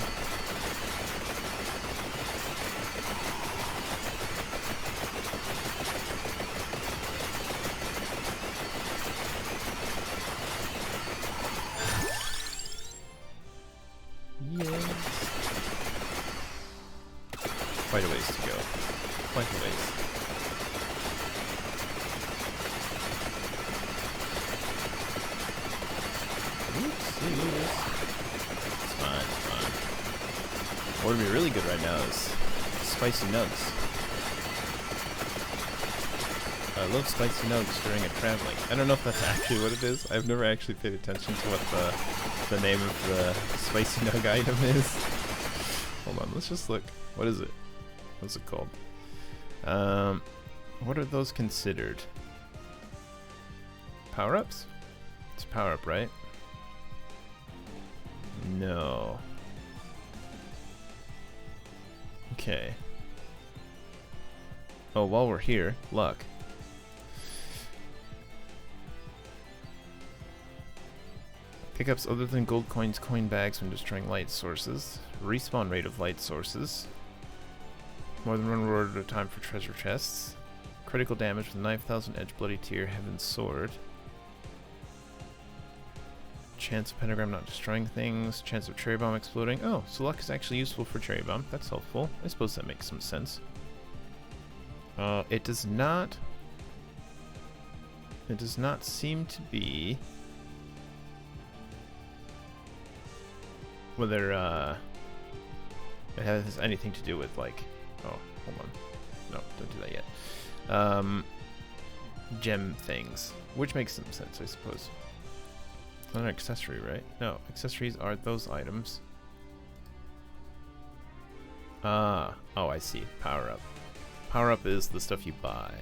Quite a ways to go. Quite a ways. Oopsies. It's fine, it's fine. What would be really good right now is spicy nugs. I love spicy nugs during a traveling. I don't know if that's actually what it is. I've never actually paid attention to what the name of the spicy nug item is. Hold on, let's just look. What is it? What's it called? What are those considered? Power-ups? It's a power-up, right? No. Okay. Oh, while we're here, luck. Pickups other than gold coins, coin bags when destroying light sources. Respawn rate of light sources. More than one reward at a time for treasure chests. Critical damage with 9,000 edge, bloody tear, heaven's sword. Chance of pentagram not destroying things. Chance of cherry bomb exploding. Oh, so luck is actually useful for cherry bomb. That's helpful. I suppose that makes some sense. It does not seem to be whether it has anything to do with like. Oh, hold on. No, don't do that yet. Gem things, which makes some sense, I suppose. It's not an accessory, right? No, accessories are those items. Ah, oh, I see. Power up. Power up is the stuff you buy.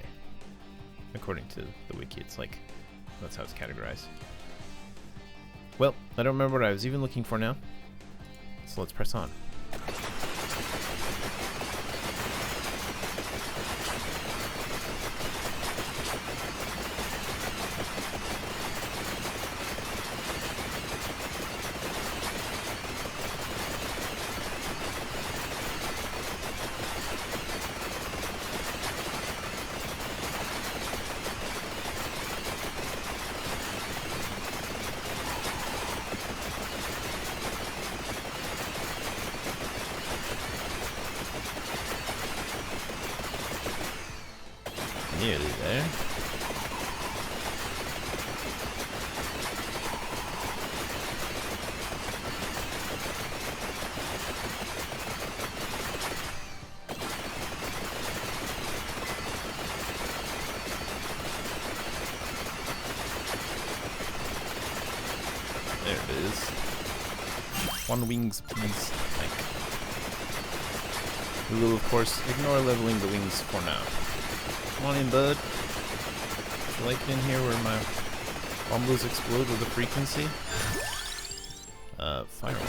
According to the wiki, it's like, that's how it's categorized. Well, I don't remember what I was even looking for now. So let's press on. Nearly there. There it is. One wings, please. Thank you. We will, of course, ignore leveling the wings for now. Come on in, bud. Would you like it in here where my bombos explode with a frequency? Firewall.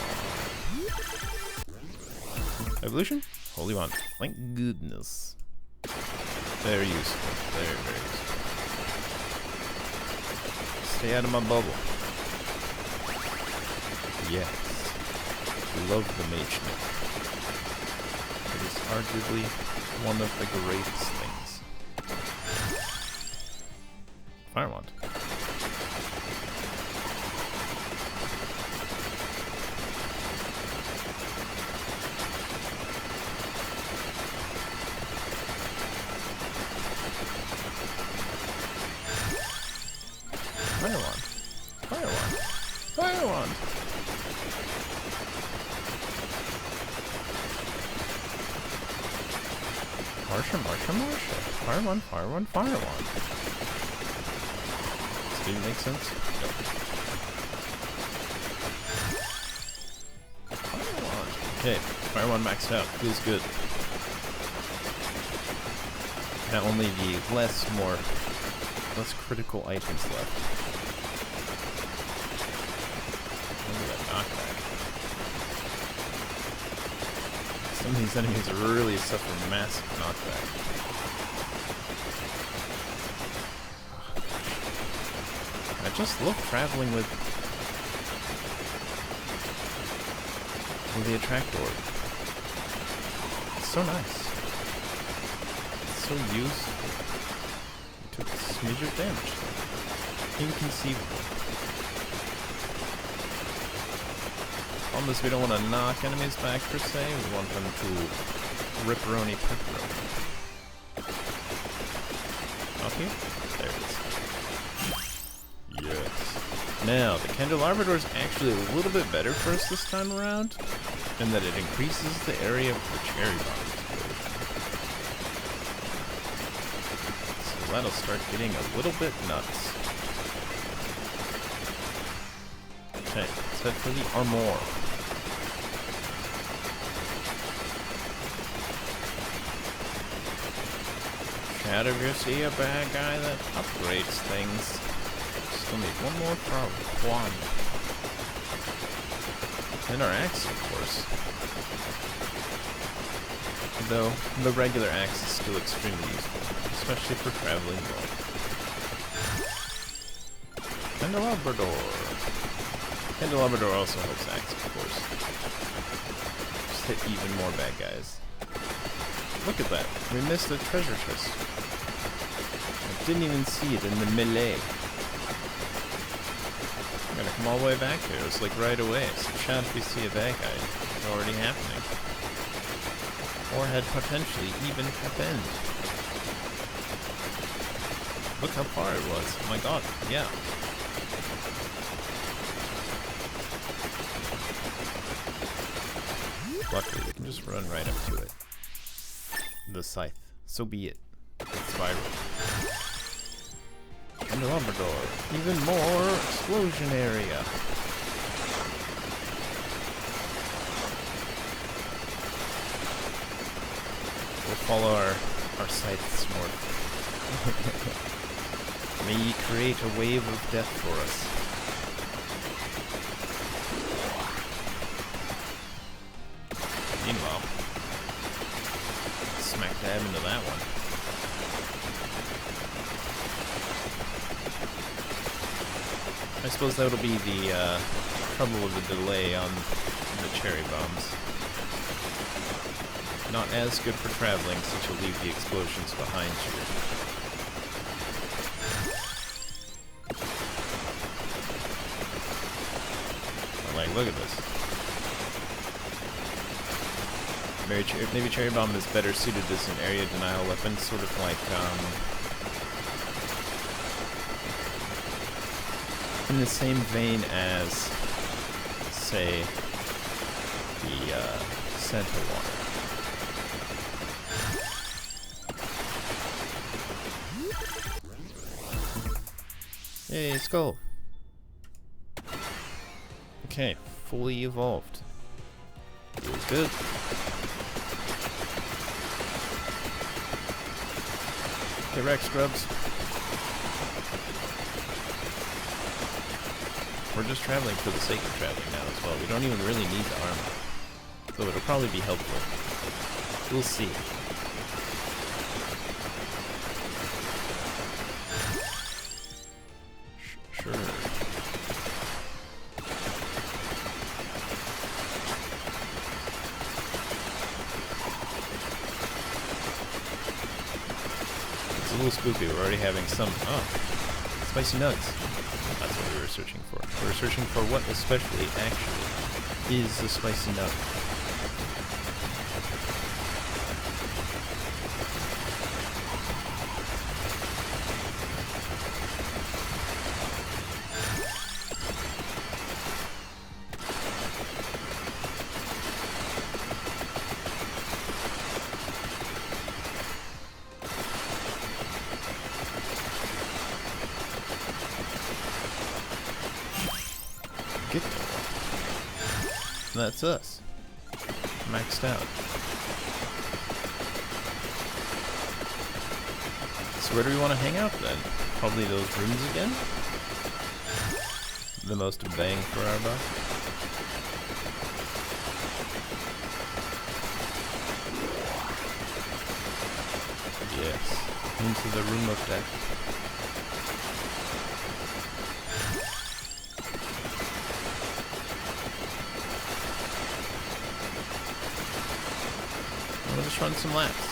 Evolution? Holy one. Thank goodness. Very useful. Very, very useful. Stay out of my bubble. Yes. Love the mage myth. It is arguably one of the greatest things. Fire wand. Fire wand. Fire wand. Fire wand. Marsha, Marsha, Marsha. Fire wand, fire wand, fire wand. Didn't make sense? Nope. Fire wand. Okay, fire wand maxed out. Feels good. Now only the less critical items left. Look at that knockback. Some of these enemies really suffer massive knockback. I just love traveling with the attractor. It's so nice. It's so useful. It took a smidge of damage. Inconceivable. Almost we don't want to knock enemies back per se, we want them to ripperoni pepperoni. Off here? There it is. Yes. Now, the Candelabrador is actually a little bit better for us this time around, in that it increases the area for cherry bombs. So that'll start getting a little bit nuts. Okay, let's head for the armor. Out of you see a bad guy that upgrades things. Still need one more quad. And our axe, of course. Though the regular axe is still extremely useful, especially for traveling well. Candelabrador. Candelabrador also helps axe, of course. Just hit even more bad guys. Look at that. We missed a treasure chest. I didn't even see it in the melee. I'm gonna come all the way back here. It's like right away. So chance we see a bad guy. It's already happening. Or had potentially even happened. Look how far it was. Oh my god. Yeah. Luckily, we can just run right up to it. The scythe. So be it. It's viral. Candelabrador. Even more explosion area. follow our scythes more. May ye create a wave of death for us. Meanwhile, smack dab into that one. I suppose that'll be the trouble of the delay on the cherry bombs. Not as good for traveling since you'll leave the explosions behind you. Like, look at this. Maybe cherry bomb is better suited as an area denial weapon, sort of like in the same vein as, say, the Santa water. Hey, skull. Okay, fully evolved. Feels good. Okay, Rex scrubs. We're just traveling for the sake of traveling now as well. We don't even really need the armor. So it'll probably be helpful. We'll see. Sure. It's a little spooky. We're already having some... Oh. Spicy nuts. That's what we were searching for. We were searching for what especially actually is a spicy nut. Get there. That's us. Maxed out. So where do we want to hang out then? Probably those rooms again? The most bang for our buck? Yes. Into the room of death. We'll just run some laps.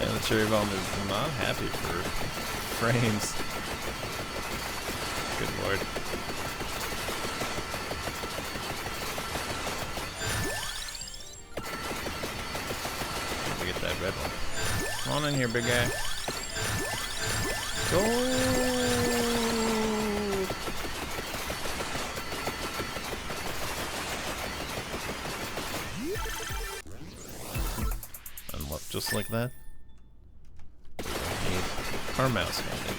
And the cherry bomb is not happy for frames. Good lord. Let me get that red one. Come on in here, big guy. Go! Just like that. Need our mouse handed.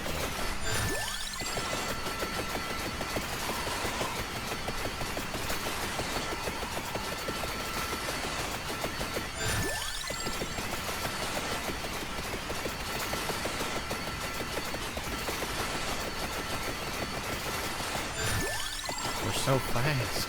We're so fast.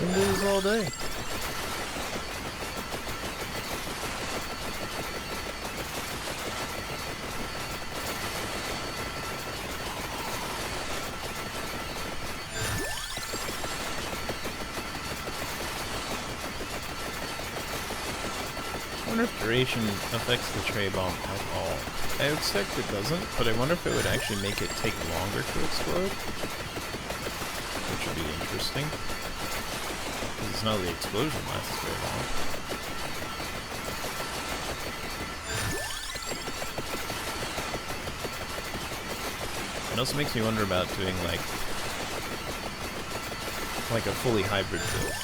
Windows all day. I wonder if duration affects the tray bomb at all. I expect it doesn't, but I wonder if it would actually make it take longer to explode. be interesting. Because it's not the explosion lasts very long. It also makes me wonder about doing like a fully hybrid build.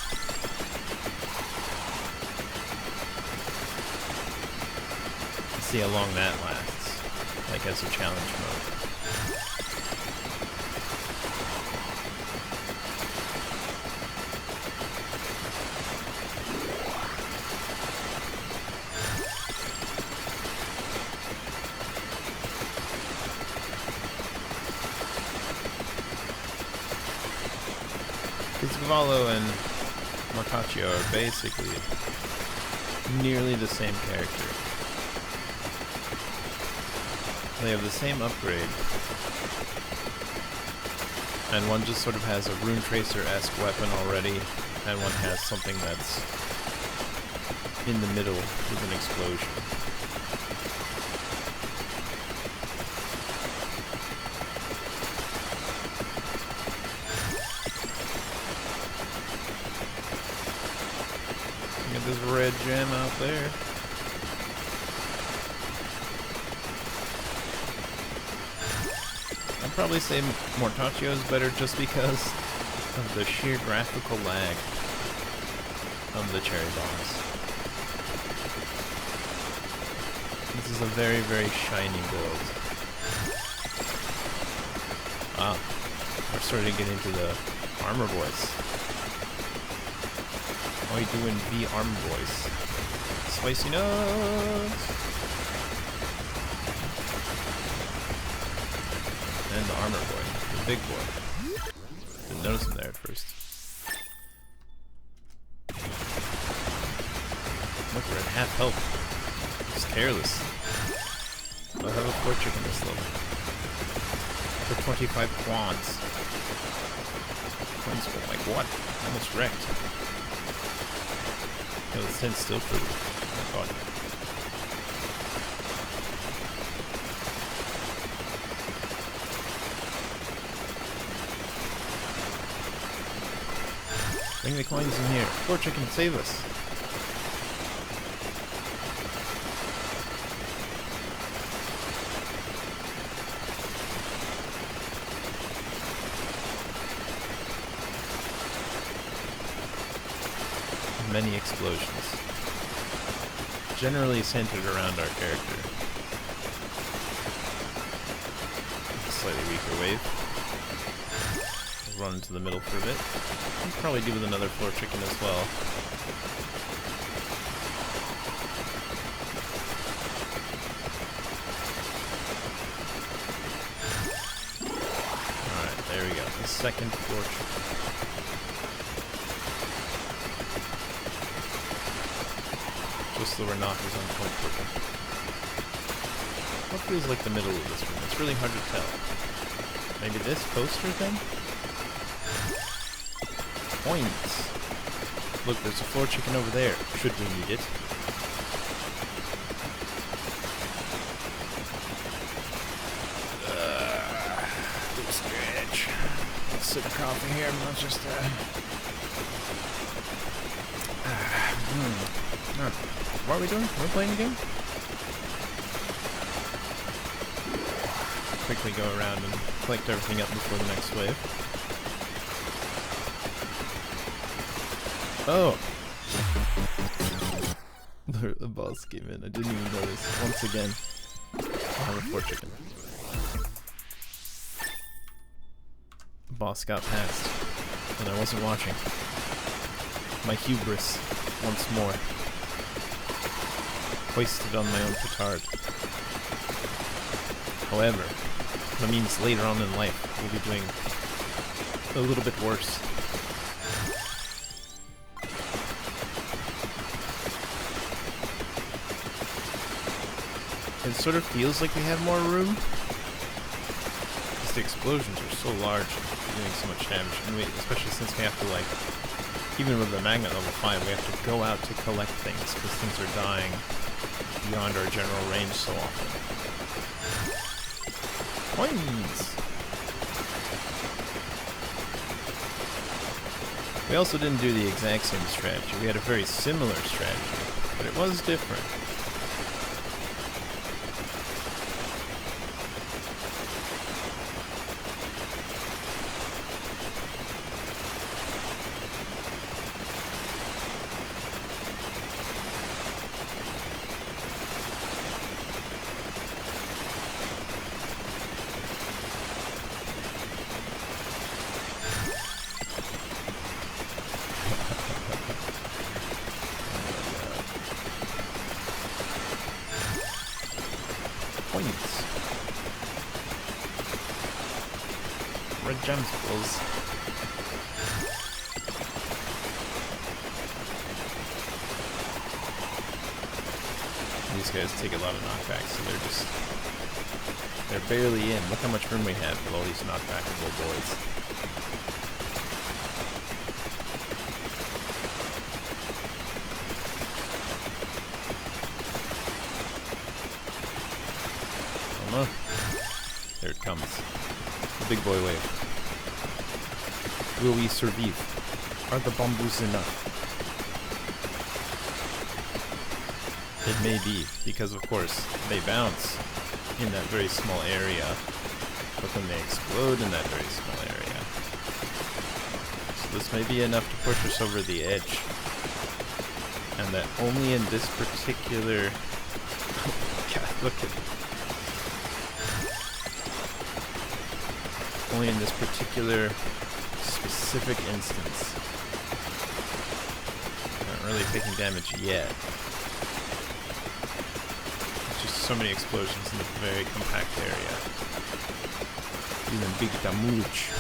See how long that lasts, like as a challenge mode. Because Cavallo and Mortaccio are basically nearly the same character. They have the same upgrade, and one just sort of has a Rune Tracer-esque weapon already, and one has something that's in the middle with an explosion. Look at this red gem out there. I'd probably say Mortaccio is better just because of the sheer graphical lag of the cherry bombs. This is a very, very shiny build. Ah, we're starting to get into the armor boys. How are you doing, V armor boys? Spicy nuts! And the armor boy, the big boy. Didn't notice him there at first. Look, we're at half health. Just careless. I'll have a poor chicken this level. For 25 quads. Coins, oh my god, almost wrecked. Yo, let's stand still for oh my god. Bring the coins in here. Poor chicken, save us. Many explosions. Generally centered around our character. Slightly weaker wave. Run into the middle for a bit. I'll probably do with another floor chicken as well. Alright, there we go. The second floor chicken. Just so we're not as uncomfortable. What feels like the middle of this room? It's really hard to tell. Maybe this poster thing? Points. Look, there's a floor chicken over there, should we need it. Good stretch. Let's sip of coffee here, I'm not just What are we doing? We're playing a game? Quickly go around and collect everything up before the next wave. Oh! The boss came in. I didn't even notice. Once again, I'll have a floor chicken. The boss got past, and I wasn't watching. My hubris, once more. Hoisted on my own petard. However, that means later on in life, we'll be doing a little bit worse. It sort of feels like we have more room, because the explosions are so large, doing so much damage, and especially since we have to, like, even with the magnet level 5, we have to go out to collect things, because things are dying beyond our general range so often. Coins! We also didn't do the exact same strategy. We had a very similar strategy, but it was different. Points. Red gemstones. These guys take a lot of knockbacks, so they're barely in. Look how much room we have with all these knockbackable boys. Oh, there it comes. The big boy wave. Will we survive? Are the bamboos enough? It may be, because of course they bounce in that very small area, but then they explode in that very small area. So this may be enough to push us over the edge. And that only in this particular... Oh my god, look at it. Only in this particular specific instance. Not really taking damage yet. Just so many explosions in a very compact area. Even big damage.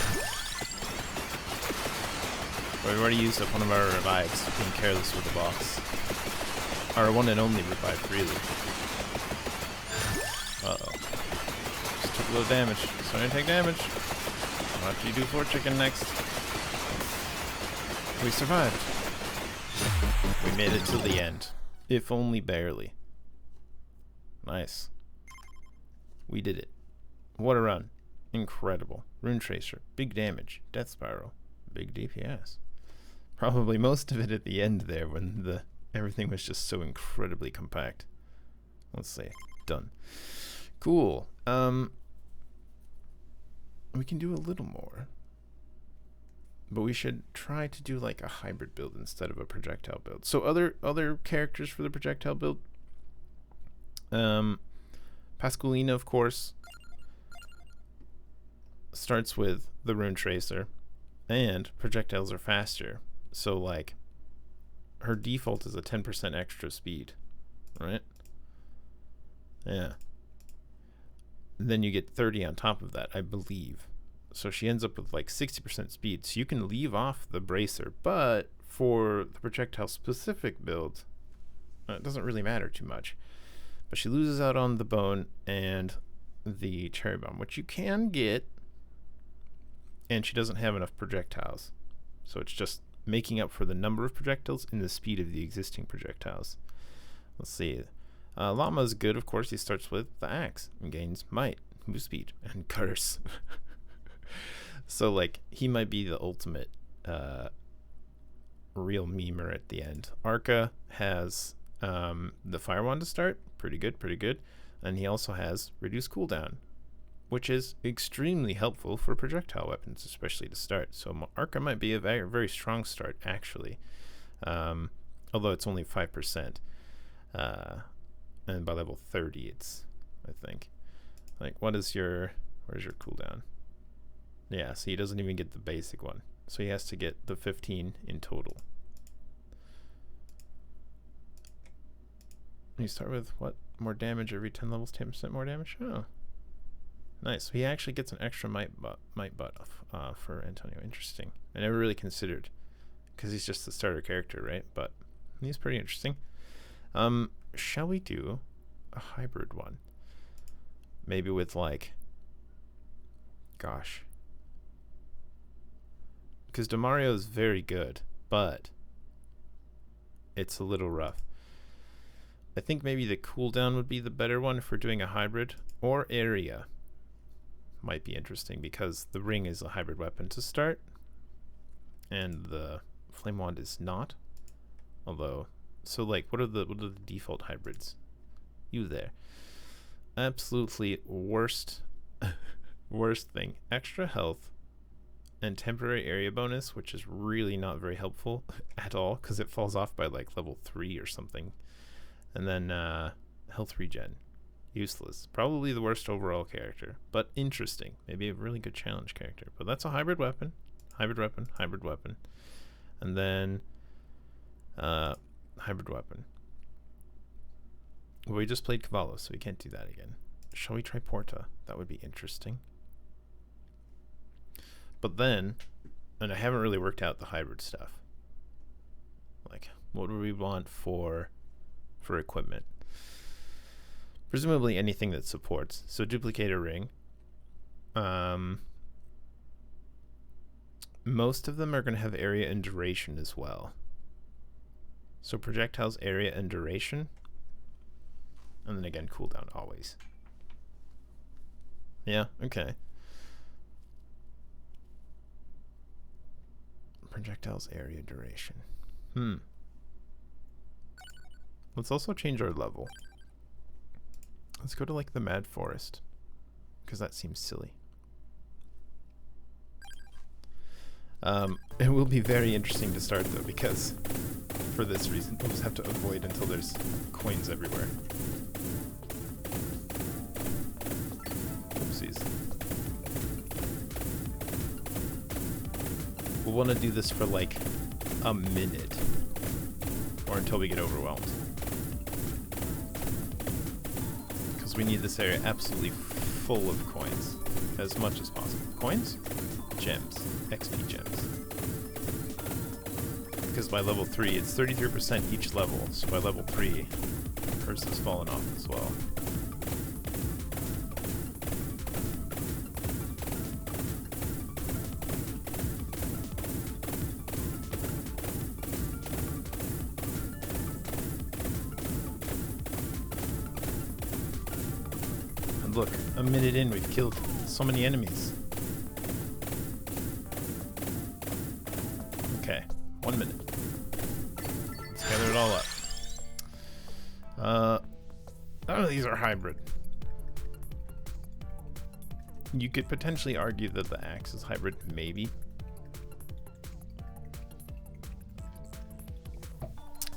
But we've already used up one of our revives, being careless with the boss. Our one and only revive, really. Uh-oh. Just took a little damage. Starting to take damage. What do you do for chicken next? We survived. We made it till the end. If only barely. Nice. We did it. What a run. Incredible. Rune Tracer. Big damage. Death Spiral. Big DPS. Probably most of it at the end there when everything was just so incredibly compact. Let's see. Done. Cool. We can do a little more. But we should try to do like a hybrid build instead of a projectile build. So other characters for the projectile build. Pasqualina, of course, starts with the Rune Tracer, and projectiles are faster. So like her default is a 10% extra speed, right? Yeah. Then you get 30 on top of that, I believe. So she ends up with like 60% speed. So you can leave off the bracer, but for the projectile specific build, it doesn't really matter too much. But she loses out on the bone and the cherry bomb, which you can get, and she doesn't have enough projectiles. So it's just making up for the number of projectiles and the speed of the existing projectiles. Let's see. Llama is good, of course. He starts with the axe and gains might, move speed, and curse. So, like, he might be the ultimate real memer at the end. Arca has the Fire Wand to start. Pretty good, pretty good. And he also has reduced cooldown, which is extremely helpful for projectile weapons, especially to start. So Arca might be a very, very strong start, actually. Although it's only 5%. And by level 30, it's, I think. Like, where's your cooldown? Yeah, so he doesn't even get the basic one. So he has to get the 15 in total. You start with, what? More damage every 10 levels, 10% more damage? Oh. Nice. So he actually gets an extra might buff for Antonio. Interesting. I never really considered, because he's just the starter character, right? But he's pretty interesting. Shall we do a hybrid one? Maybe with like, gosh. Because Demario is very good, but it's a little rough. I think maybe the cooldown would be the better one if we're doing a hybrid, or area might be interesting because the ring is a hybrid weapon to start, and the Flame Wand is not. Although, so like, what are the default hybrids? You there. Absolutely worst worst thing. Extra health and temporary area bonus, which is really not very helpful at all because it falls off by like level 3 or something. And then health regen. Useless. Probably the worst overall character, but interesting. Maybe a really good challenge character. But that's a hybrid weapon. Hybrid weapon. Hybrid weapon. And then hybrid weapon. Well, we just played Cavallo, so we can't do that again. Shall we try Porta? That would be interesting. But then, and I haven't really worked out the hybrid stuff. Like, what do we want for equipment? Presumably anything that supports. So duplicator ring. Most of them are going to have area and duration as well. So projectiles, area, and duration. And then again, cooldown always. Yeah, okay. Projectiles, area, duration. Let's also change our level. Let's go to like the Mad Forest, because that seems silly. It will be very interesting to start though, because for this reason, we'll just have to avoid until there's coins everywhere. Oopsies. We'll want to do this for like a minute, or until we get overwhelmed. Because we need this area absolutely full of coins, as much as possible. Coins? Gems. XP gems. Because by level 3, it's 33% each level, so by level 3, curse has fallen off as well. And look, a minute in, we've killed so many enemies. Okay, 1 minute. Let's gather it all up. None of these are hybrid. You could potentially argue that the axe is hybrid, maybe.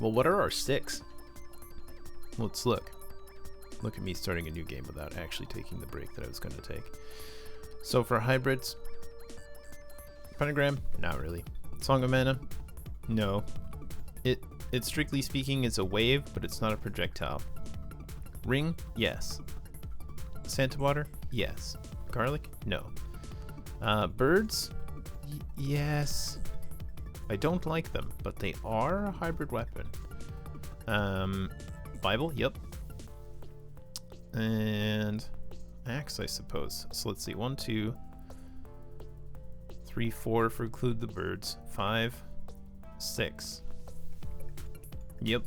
Well, what are our sticks? Let's look. Look at me starting a new game without actually taking the break that I was going to take. So for hybrids, Pentagram, not really. Song of Mana, no. It strictly speaking is a wave, but it's not a projectile. Ring, yes. Santa Water, yes. Garlic, no. Birds, yes. I don't like them, but they are a hybrid weapon. Bible, yep. And axe, I suppose. So let's see, 1, 2, 3, 4 if we include the birds. 5, 6. Yep.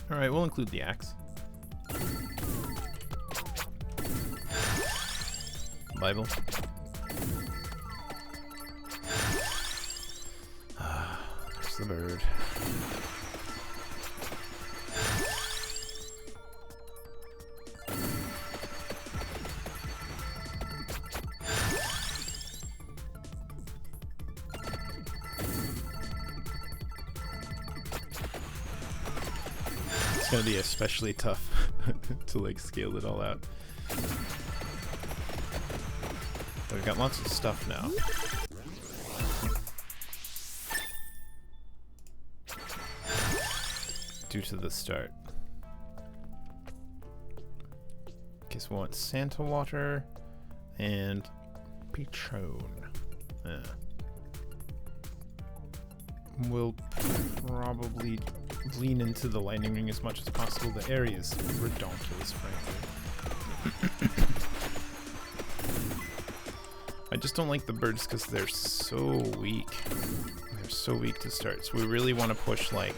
Alright, we'll include the axe. Bible. There's the bird. It's gonna be especially tough to like scale it all out. But we've got lots of stuff now. Due to the start. Guess we want Santa Water and Pichon. Yeah. We'll probably lean into the lightning ring as much as possible. The area is ridiculous, frankly. I just don't like the birds because they're so weak. They're so weak to start. So we really want to push like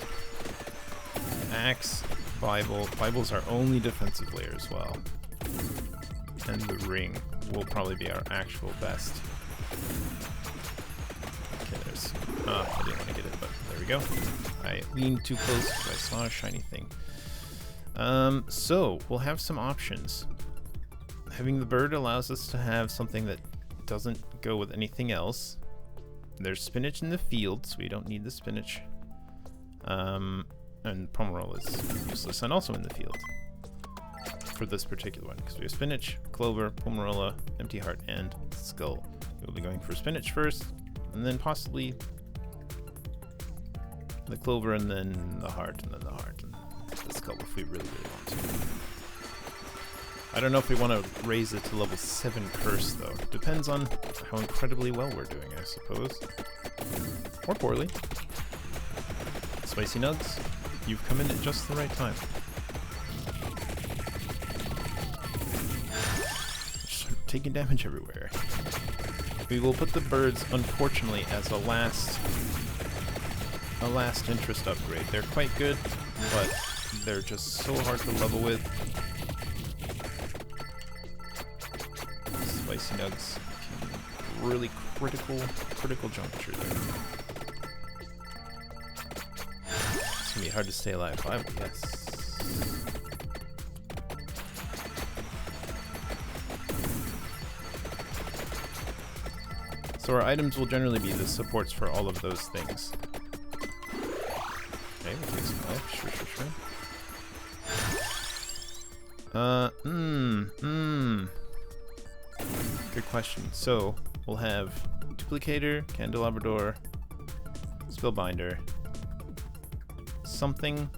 axe, Bible. Bible's our only defensive layer as well. And the ring will probably be our actual best. Okay, there's Whoops. I didn't want to get it, but there we go. I leaned too close because I saw a shiny thing. So, we'll have some options. Having the bird allows us to have something that doesn't go with anything else. There's spinach in the field, so we don't need the spinach. And Pomerol is useless and also in the field for this particular one, because we have spinach, clover, Pomerola, empty heart, and skull. We'll be going for spinach first, and then possibly the clover, and then the heart, and then the heart, and the skull if we really, really want to. I don't know if we want to raise it to level 7 curse, though. Depends on how incredibly well we're doing, I suppose. Or poorly. Spicy Nugs, you've come in at just the right time. Just taking damage everywhere. We will put the birds, unfortunately, as a last interest upgrade. They're quite good, but they're just so hard to level with. Spicy Nugs can really critical juncture there. It's gonna be hard to stay alive. Viable, yes. So our items will generally be the supports for all of those things. Okay, we'll take some life. Sure. Good question. So, we'll have Duplicator, Candelabrador, Spellbinder, something...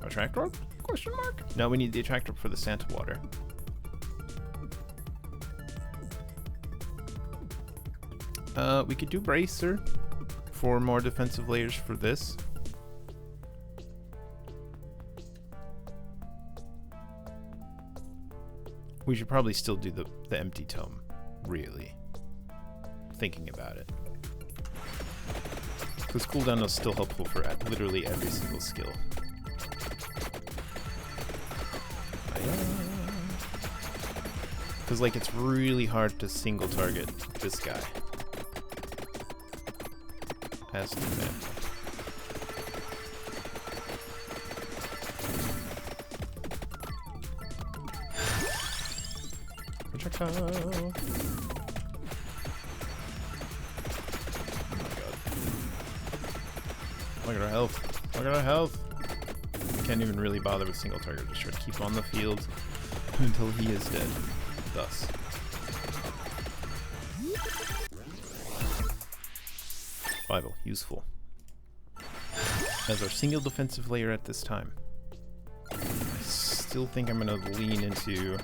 Attractor? Question mark? No, we need the Attractor for the Santa Water. We could do Bracer for more defensive layers for this. We should probably still do the Empty Tome, really. Thinking about it. Because cooldown is still helpful for literally every single skill. Because, like, it's really hard to single target this guy. As an example. Projectile. Oh my god. Look at our health. Look at our health. I can't even really bother with single target. Just try to keep on the field until he is dead. Thus. Vital. Useful. As our single defensive layer at this time. I still think I'm going to lean into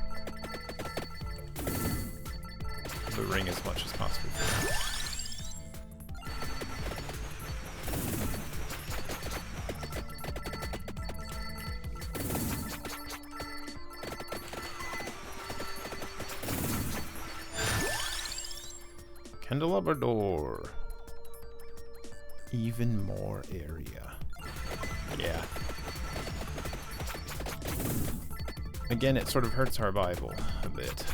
the ring as much as possible. Candelabrador. Even more area. Yeah. Again, it sort of hurts our Bible a bit.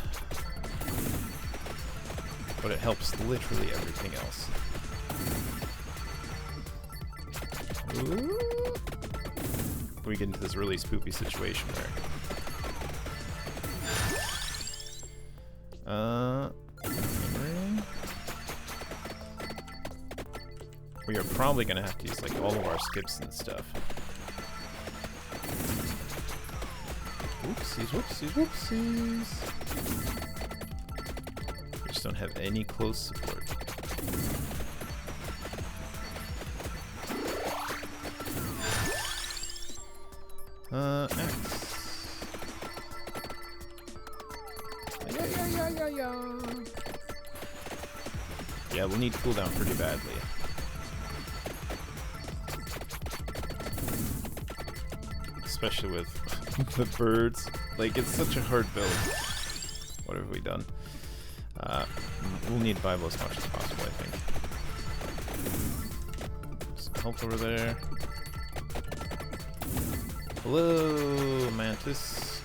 But it helps literally everything else. Ooh. We get into this really spoopy situation where... we are probably gonna have to use like all of our skips and stuff. Whoopsies, whoopsies, whoopsies. We just don't have any close support. X. Yeah, we'll need cooldown pretty badly. Especially with the birds. Like, it's such a hard build. What have we done? We'll need Bible as much as possible, I think. Some health over there. Hello, Mantis.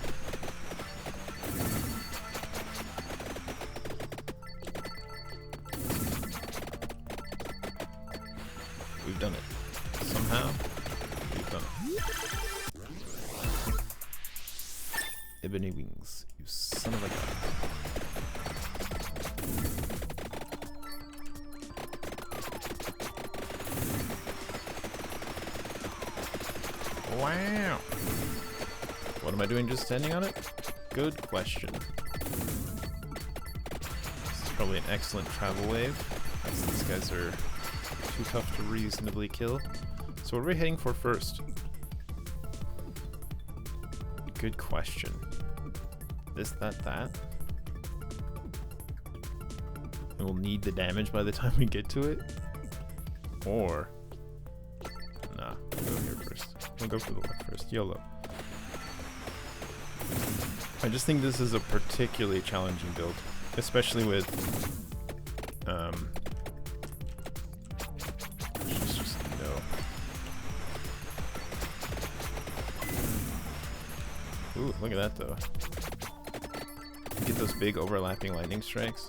ebony wings, you son of a gun. Wow. What am I doing just standing on it? Good question. This is probably an excellent travel wave, as these guys are too tough to reasonably kill. So what are we heading for first? Good question. This, that. And we'll need the damage by the time we get to it? Or... Nah, we'll go here first. We'll go for the left first. YOLO. I just think this is a particularly challenging build. Especially with... just no. Ooh, look at that though. You get those big overlapping lightning strikes.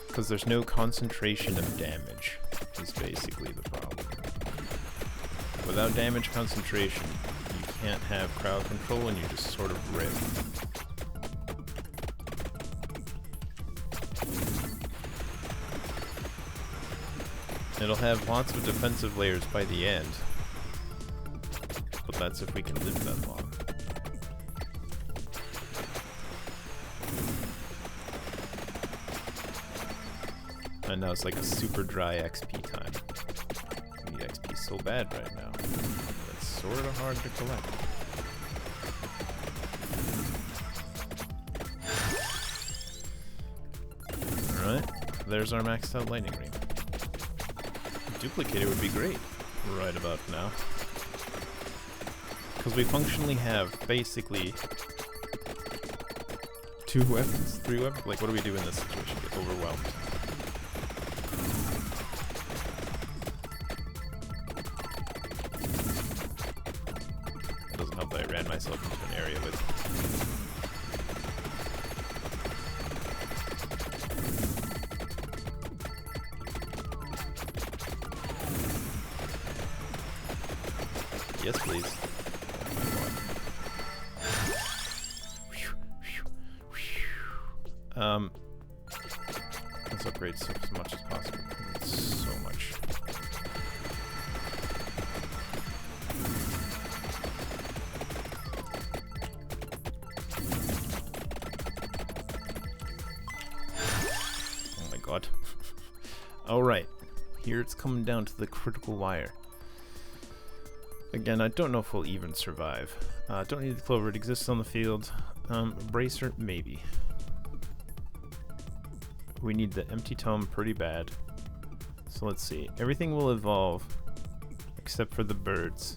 Because there's no concentration of damage, is basically the problem. Without damage concentration, you can't have crowd control and you just sort of rip. It'll have lots of defensive layers by the end, but that's if we can live that long. And now it's like a super dry XP time. I need XP so bad right now. It's sort of hard to collect. Alright, there's our maxed out lightning ring. Duplicator would be great right about now. Because we functionally have basically 2 weapons, 3 weapons. Like, what do we do in this situation? Get overwhelmed. It doesn't help that I ran myself into an area with. Yes, please. Let's upgrade stuff as much as possible. So much. Oh my god. Alright. Here it's coming down to the critical wire. Again, I don't know if we'll even survive. Don't need the clover, it exists on the field. Bracer, maybe. We need the empty tome pretty bad. So let's see. Everything will evolve except for the birds.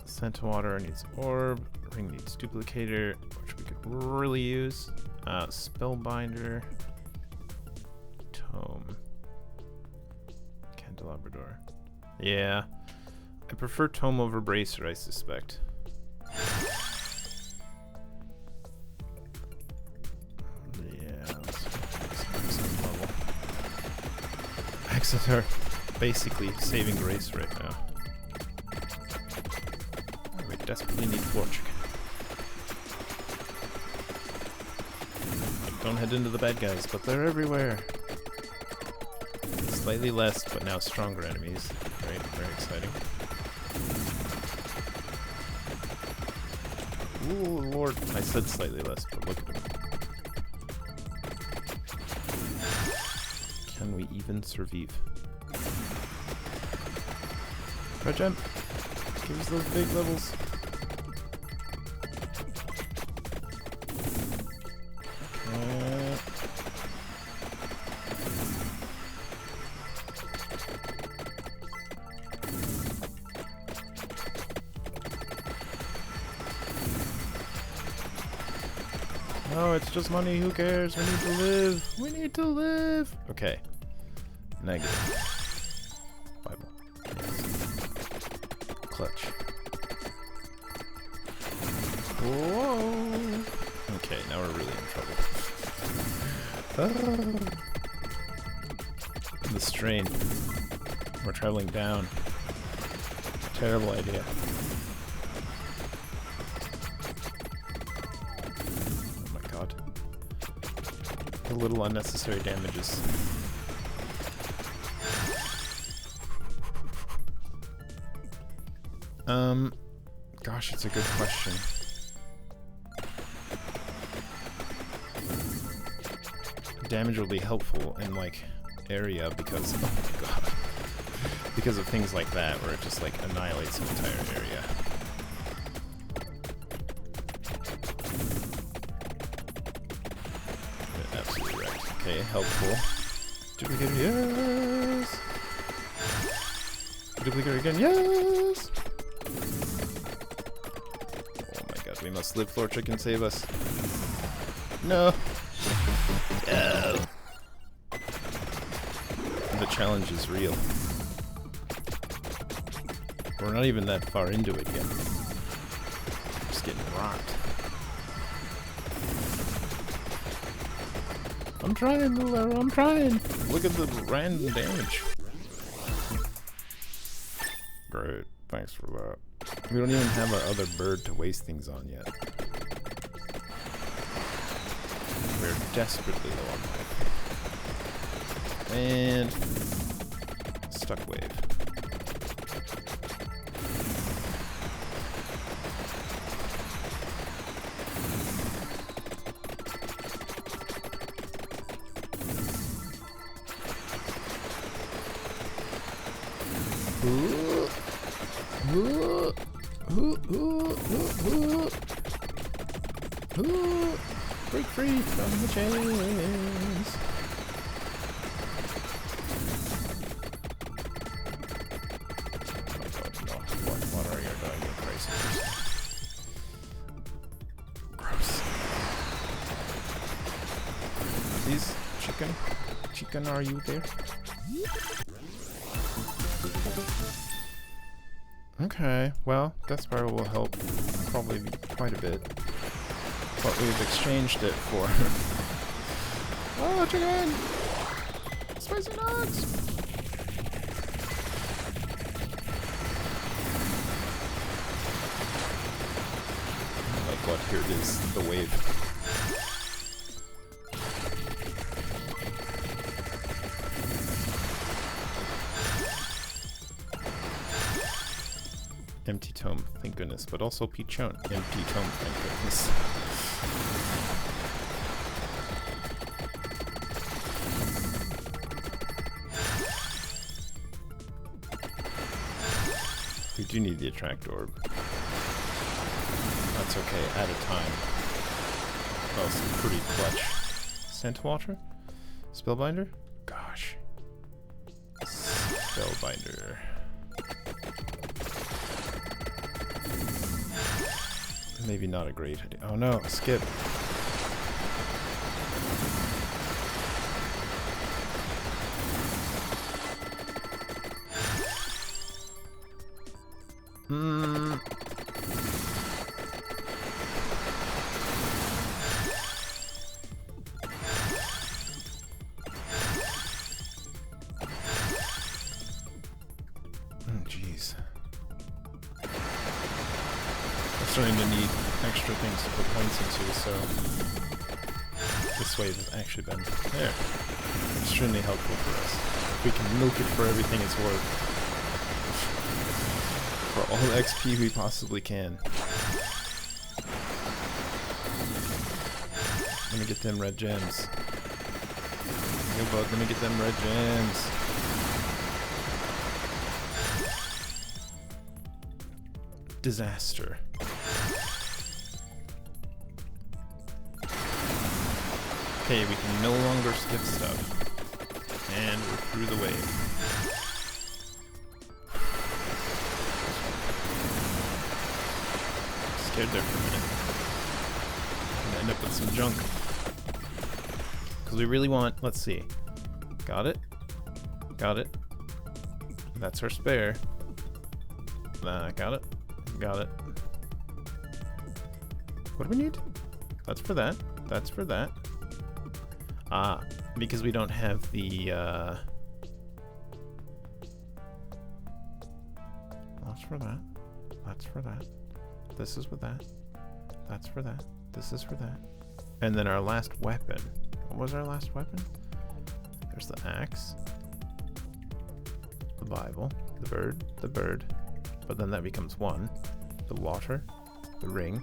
Santa water needs orb. Ring needs duplicator, which we could really use. Spellbinder. Tome. Candelabra door. Yeah. I prefer tome over bracer, I suspect. Accents are basically saving grace right now. We desperately need floor chicken. Don't head into the bad guys, but they're everywhere. Slightly less, but now stronger enemies. Very, very exciting. Ooh, Lord. I said slightly less, but look at them. Can we even survive? Red jump! Give us those big levels. No, it's just money, who cares? We need to live! We need to live! Okay. Negative. Bible. Clutch. Whoa! Okay, now we're really in trouble. The strain. We're traveling down. Terrible idea. Oh my god. The little unnecessary damages. Gosh, it's a good question. Damage will be helpful in, like, area because, oh my god, because of things like that, where it just, like, annihilates an entire area. Absolutely right. Okay, helpful. Duplicate, yes! Duplicate again, yes! Oh my god, we must live, floor chicken, save us. No! No! The challenge is real. We're not even that far into it yet. Just getting rocked. I'm trying, Lulero, I'm trying! Look at the random damage. Great, thanks for that. We don't even have our other bird to waste things on yet. We're desperately low on life. And stuck wave. Break free from the chains. Oh god, no. What are you doing, you crazy person? Gross. Please, chicken, are you there? Okay, well, Death Spiral will help probably quite a bit. What we've exchanged it for. Oh, chicken! Spicy nuts! Like what? Here it is, the wave. Empty tome, thank goodness, but also Pichon. Empty tome, thank goodness. We do need the attract orb. That's okay, at a time. Oh, some pretty clutch. Scent water? Spellbinder? Gosh. Spellbinder. Maybe not a great idea. Oh no, skip. Jeez. I'm starting to need extra things to put points into, so this wave has actually been there. Extremely helpful for us. If we can milk it for everything it's worth. For all the XP we possibly can. Let me get them red gems. Hey bud, let me get them red gems. Disaster. Okay, we can no longer skip stuff. And we're through the wave. Scared there for a minute. I'm gonna end up with some junk. Because we really want, let's see. Got it? Got it. That's our spare. Got it. Got it. What do we need? That's for that. That's for that. Because we don't have the, That's for that. That's for that. This is with that. That's for that. This is for that. And then our last weapon. What was our last weapon? There's the axe. The Bible. The bird. The bird. But then that becomes one. The water. The ring.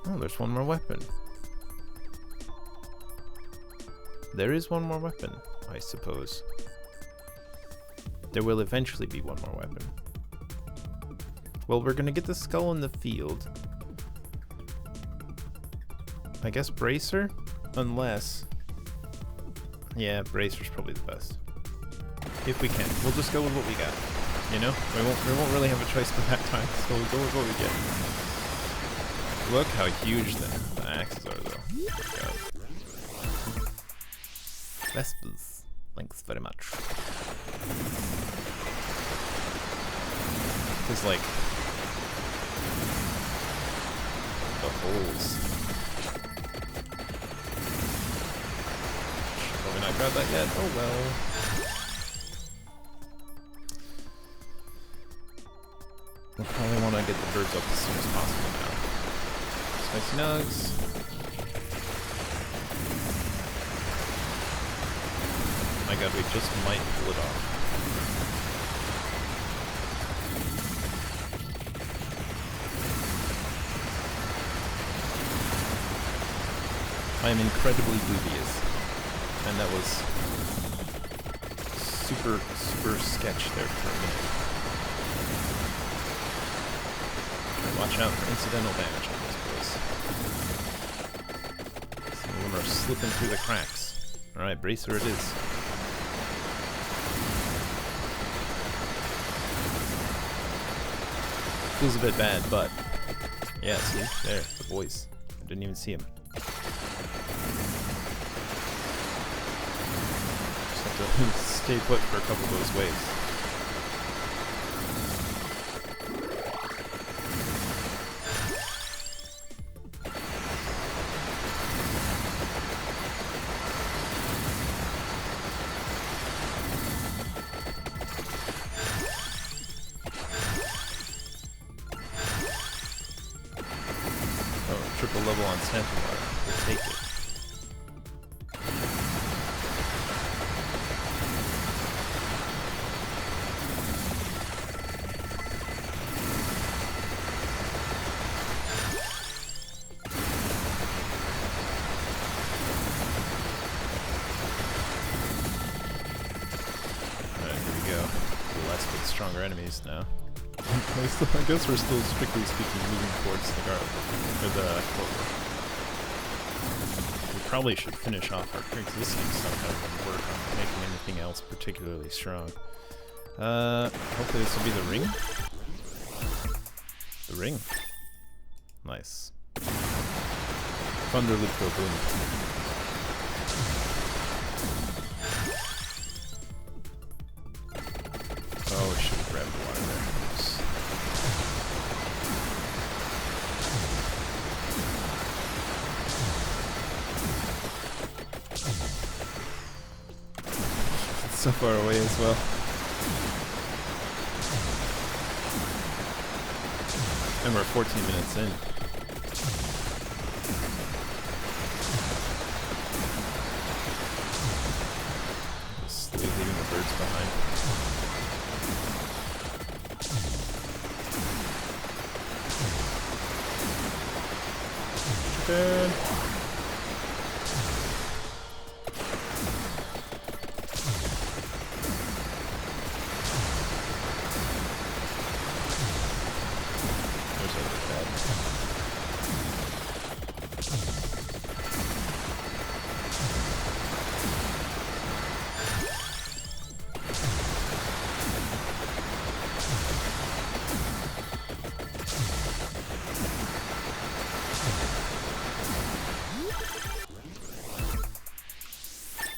Oh, there's one more weapon. There is one more weapon, I suppose. There will eventually be one more weapon. Well, we're gonna get the skull in the field. I guess bracer? Unless... Yeah, bracer's probably the best. If we can. We'll just go with what we got. You know? We won't really have a choice by that time, so we'll go with what we get. Look how huge the axes are, though. God. Vespers. Thanks very much. There's like... the holes. Probably not got that yet. Oh well. We'll probably want to get the birds up as soon as possible now. Spicy nugs. My god, we just might pull it off. I am incredibly dubious. And that was super sketch there for a minute. Watch out for incidental damage on this place. Some of them are slipping through the cracks. Alright, bracer it is. Feels a bit bad, but... yeah, see? There, the boys. I didn't even see him. Just have to stay put for a couple of those waves. Triple level on Sentinel. We'll take it. Alright, here we go. Less but stronger enemies now. I guess we're still, strictly speaking, moving towards the guard, or the clover. We probably should finish off our pre-existing somehow and work on making anything else particularly strong. Hopefully this will be the ring? The ring. Nice. Thunder Lipo Boom. Oh, we should have grabbed the water there. So far away as well. And we're 14 minutes in. Just leaving the birds behind. Chicken!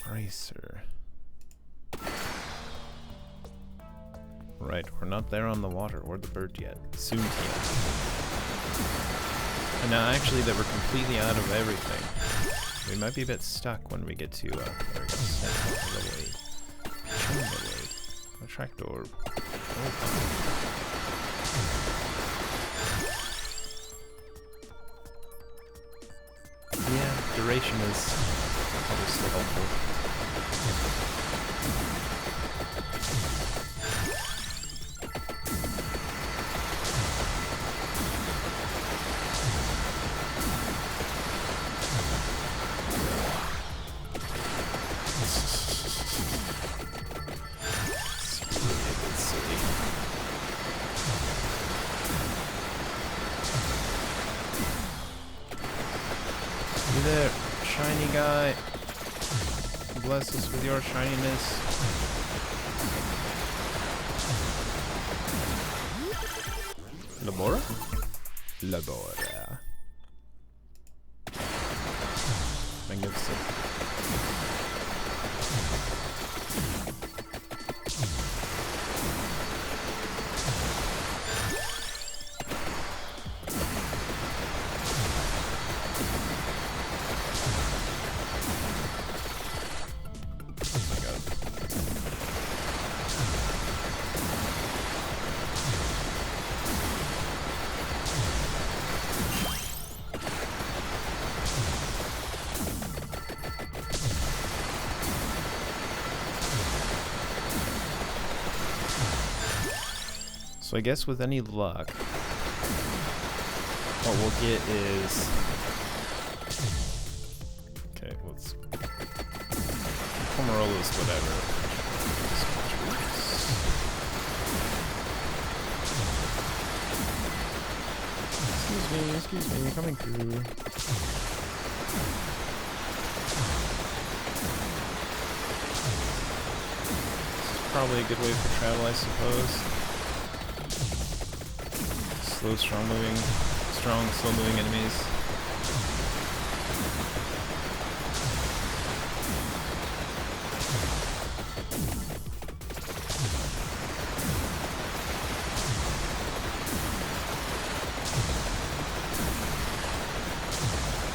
Bracer. Right, we're not there on the water or the bird yet. Soon yet. And now actually that we're completely out of everything, we might be a bit stuck when we get to, there we go, level 8. Level 8. Attract orb. Yeah, duration is probably still helpful. You there, shiny guy. Bless us with your shininess. Labora? Labora. Magnificent. So I guess with any luck, what we'll get is... Okay, let's... Pomerola's whatever. Excuse me, coming through. This is probably a good way for travel, I suppose. Slow, slow moving enemies.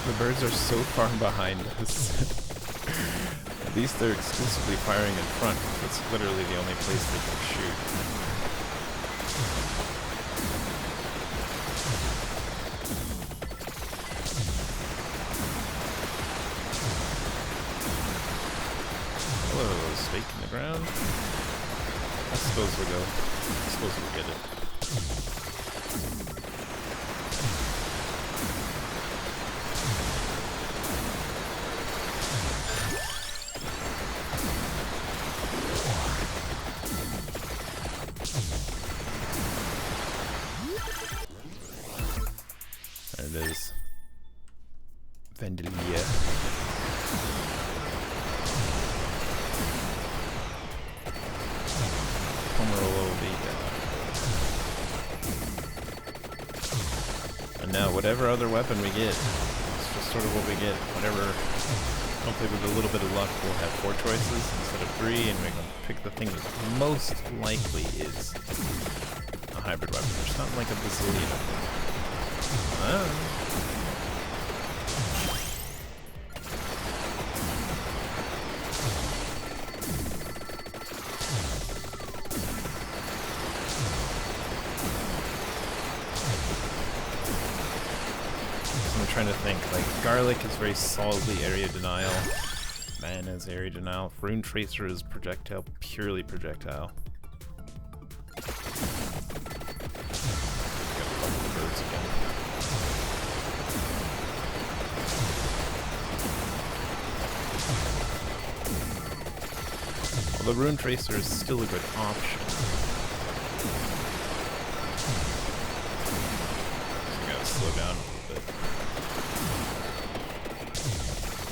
The birds are so far behind us. At least they're exclusively firing in front. That's literally the only place they can shoot. Stake in the ground. I suppose we'll get it. There it is. Vandalia. And now, whatever other weapon we get, it's just sort of what we get. Whatever, hopefully with a little bit of luck, we'll have 4 choices instead of 3, and we're going to pick the thing that most likely is a hybrid weapon. There's not like a bazillion of them. I'm trying to think, like, Garlic is very solidly area denial. Mana is area denial. Rune Tracer is projectile, purely projectile. Got a couple of birds again. Well, the Rune Tracer is still a good option. So we gotta slow down a little bit.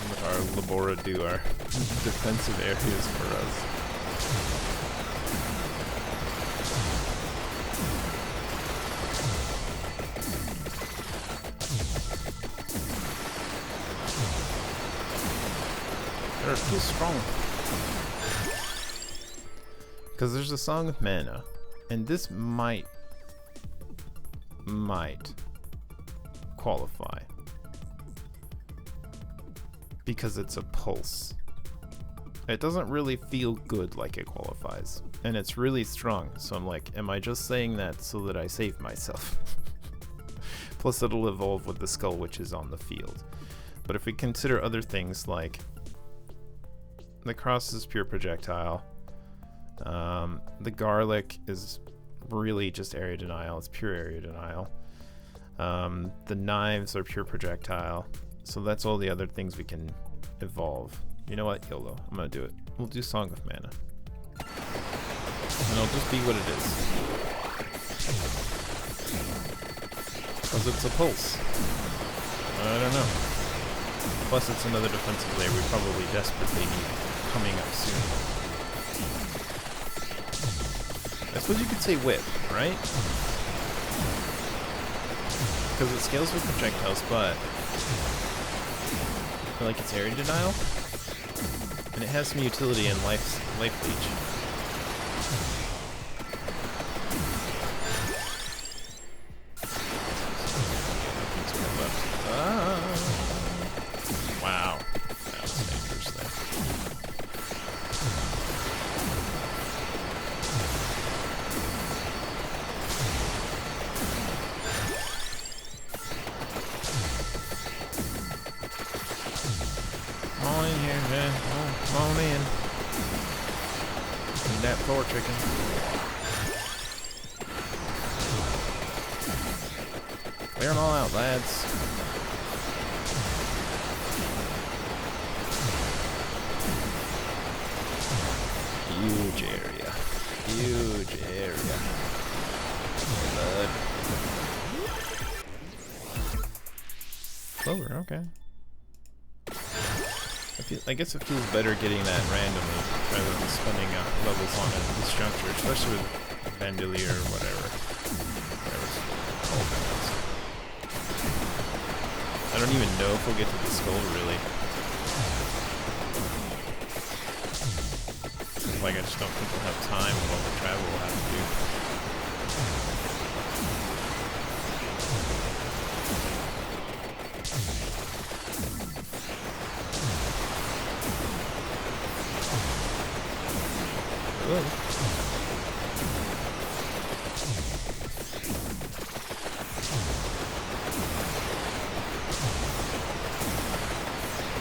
Let our Labora do our defensive areas for us. They're too strong. Because there's a song with mana, and this might qualify. Because it's a pulse. It doesn't really feel good like it qualifies. And it's really strong, so I'm like, am I just saying that so that I save myself? Plus it'll evolve with the skull, which is on the field. But if we consider other things like the cross is pure projectile, the garlic is really just area denial, it's pure area denial. The knives are pure projectile, so that's all the other things we can evolve. You know what, YOLO, I'm gonna do it. We'll do Song of Mana. And it'll just be what it is. Because it's a pulse. I don't know. Plus it's another defensive layer we probably desperately need coming up soon. I suppose you could say whip, right? Because it scales with projectiles, but I feel like it's area denial. And it has some utility in life leech. Wow. That was dangerous there. Come on in here, man. Come on in. Need that floor chicken. Clear them all out, lads. Huge area. Huge area. Blood. Clover, okay. I guess it feels better getting that randomly rather than spending levels on it at this juncture, especially with Bandolier or whatever. I don't even know if we'll get to the skull, really. Like, I just don't think we'll have time with all the travel we'll have to do. Whoa.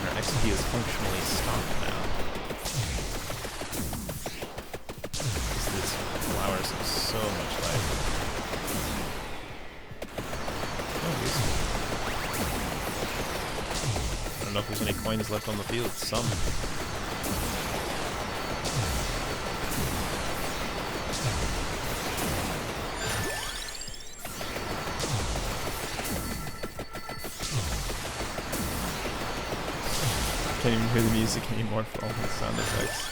Our XP is functionally stopped now. These flowers have so much life. Oh, useful. I don't know if there's any coins left on the field. Some. Can't even hear the music anymore for all the sound effects.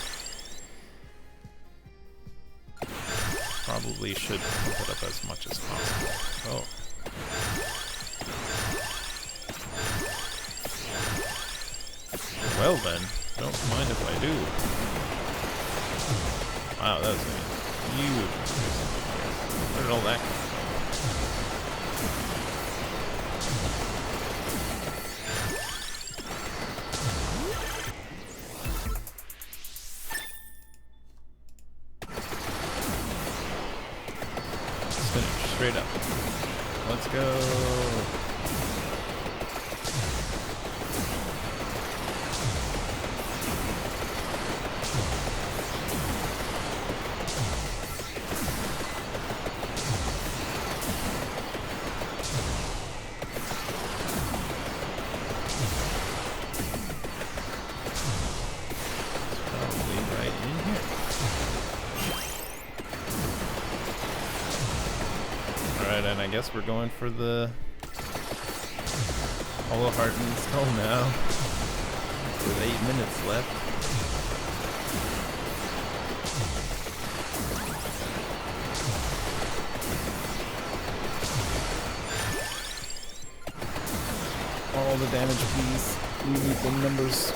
Probably should pump it up as much as possible. Oh. Well then, don't mind if I do. Wow, that was huge. Where did all that come from? Straight up. Let's go. Probably right in here. Alright, and I guess we're going for the Hollow Heart and Skull now. With 8 minutes left. All the damage, please. We need the numbers.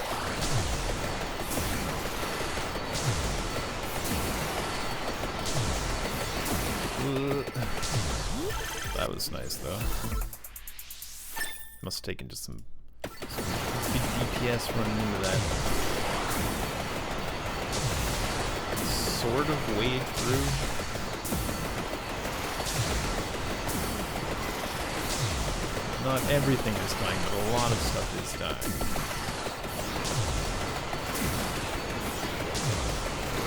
That was nice, though. Must have taken just some big DPS running into that. sort of wade through. Not everything is dying, but a lot of stuff is dying.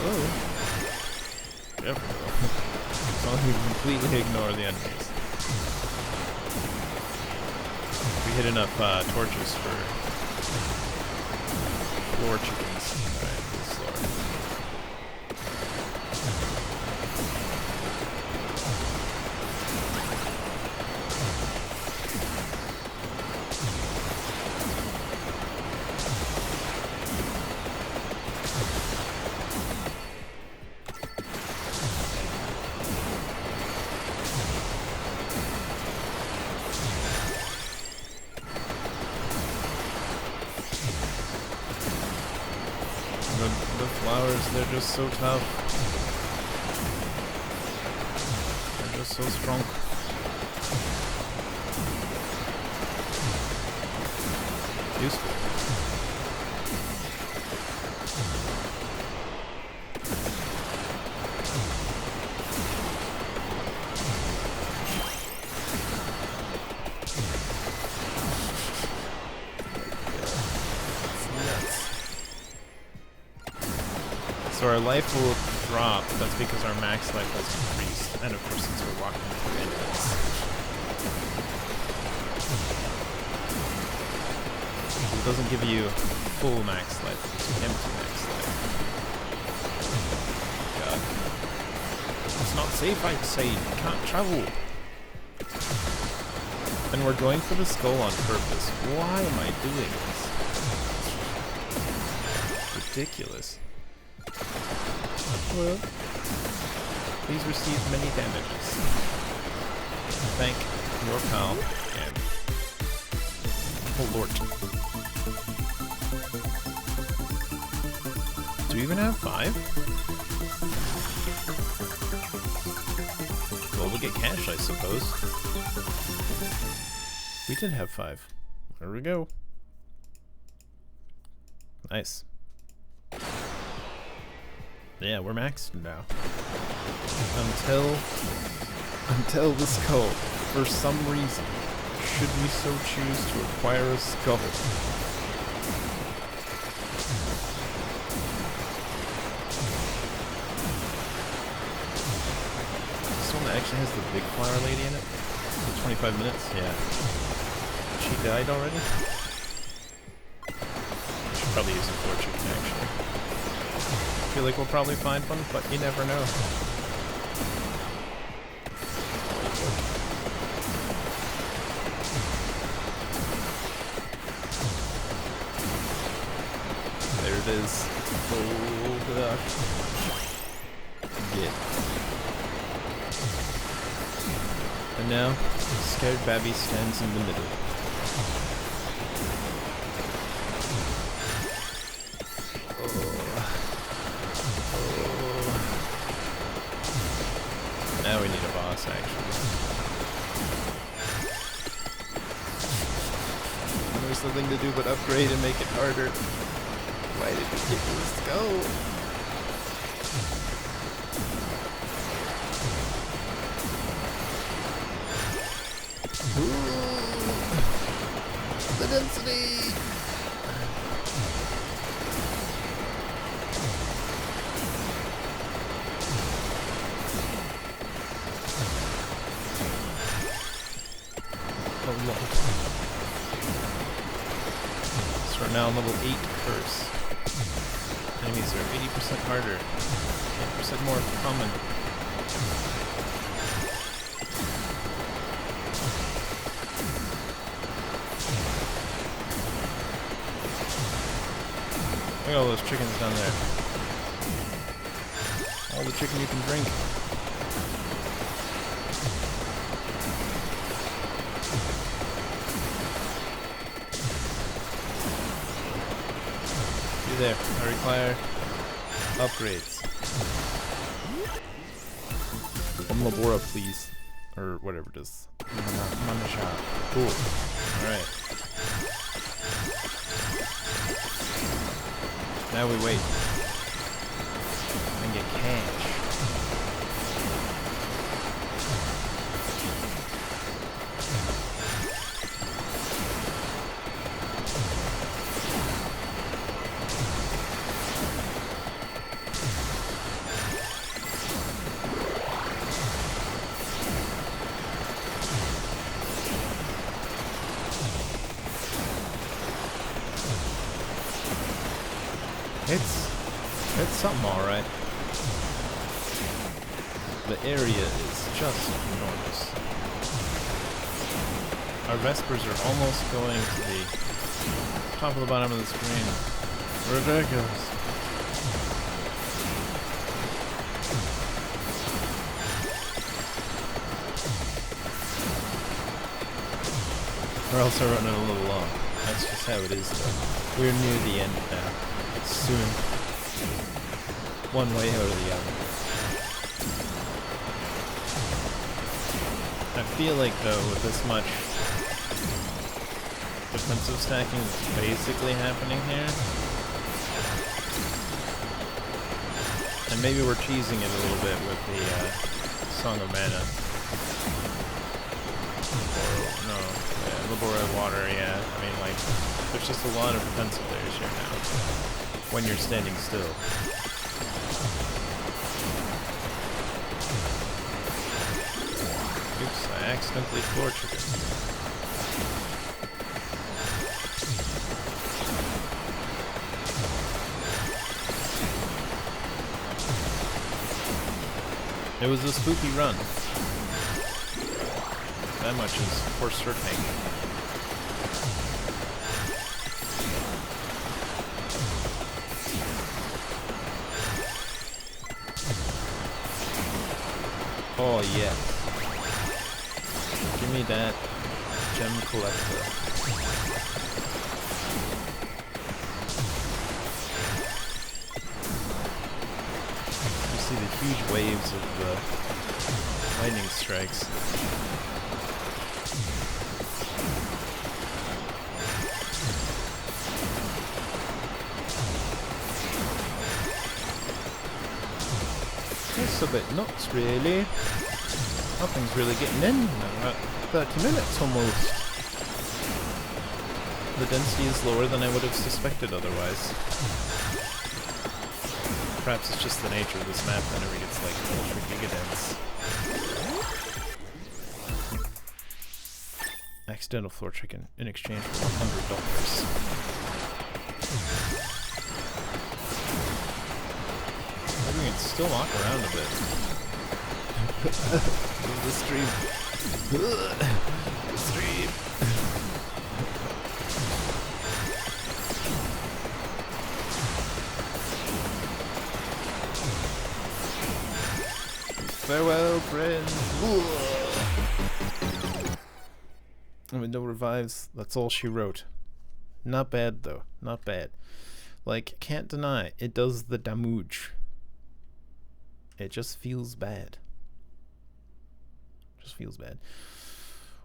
Oh. Careful. As long as we completely ignore the enemies. We hit enough torches for floor chickens. Alright, this floor. The flowers, they're just so tough. They're just so strong. Useful. So our life will drop, that's because our max life has increased, and of course since we're walking through enemies. It doesn't give you full max life, it gives you empty max life. God. It's not safe, I'd say, you can't travel. And we're going for the skull on purpose. Why am I doing this? Ridiculous. Well, please receive many damages. Thank your pal, and oh lord. Do we even have 5? Well, we'll get cash, I suppose. We did have 5. There we go. Nice. Yeah, we're maxed now. Until the skull, for some reason, should we so choose to acquire a skull. This one that actually has the big flower lady in it. For 25 minutes? Yeah. She died already? I should probably use a floor chicken actually. I feel like we'll probably find one, but you never know. There it is. Oh gosh. Yeah. And now, scared Babby stands in the middle. Now we need a boss, actually. There's nothing to do but upgrade and make it harder. Why did we get this go? Ooh, the density! So we're now level 8 curse. Enemies are 80% harder, 10% more common. Look at all those chickens down there. All the chicken you can drink. There, I require upgrades. From Labora, please. Or whatever it is. Manasha. Cool. Alright. Now we wait. and get cash. It's something alright. The area is just enormous. Our Vespers are almost going to the top of the bottom of the screen. Ridiculous. We're also running a little long. That's just how it is though. We're near the end now. Soon. One way or the other. I feel like though with this much defensive stacking that's basically happening here, and maybe we're cheesing it a little bit with the Song of Mana. No, yeah, Labora Water, yeah. I mean, like, there's just a lot of defensive layers here now when you're standing still. Oops, I accidentally floor triggered. It was a spooky run. That much is for certain. Oh yeah. Give me that gem collector. You see the huge waves of the lightning strikes. It's a bit nuts, really. Nothing's really getting in. 30 minutes almost. The density is lower than I would have suspected otherwise. Perhaps it's just the nature of this map whenever it gets like ultra giga dense. Accidental floor chicken in exchange for $100. Maybe we can still walk around a bit. The stream. The stream. Farewell, friends. I mean, no revives. That's all she wrote. Not bad, though. Not bad. Like, can't deny, it does the damage. It just feels bad. Just feels bad.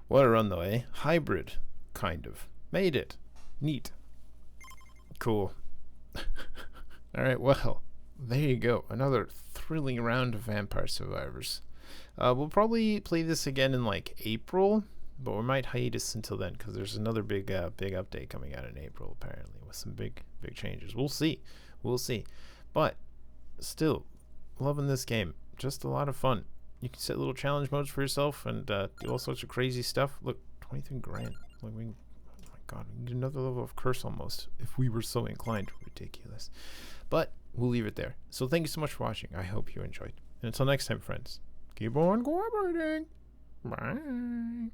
What a run, though, eh? Hybrid, kind of. Made it. Neat. Cool. Alright, well, there you go. Another thrilling round of Vampire Survivors. We'll probably play this again in, like, April, but we might hiatus until then, because there's another big update coming out in April, apparently, with some big changes. We'll see. We'll see. But, still, loving this game. Just a lot of fun. You can set little challenge modes for yourself and do all sorts of crazy stuff. Look, 23 grand. Like we, oh my god, we need another level of curse almost, if we were so inclined. Ridiculous. But we'll leave it there. So thank you so much for watching. I hope you enjoyed. And until next time, friends, keep on cooperating. Bye.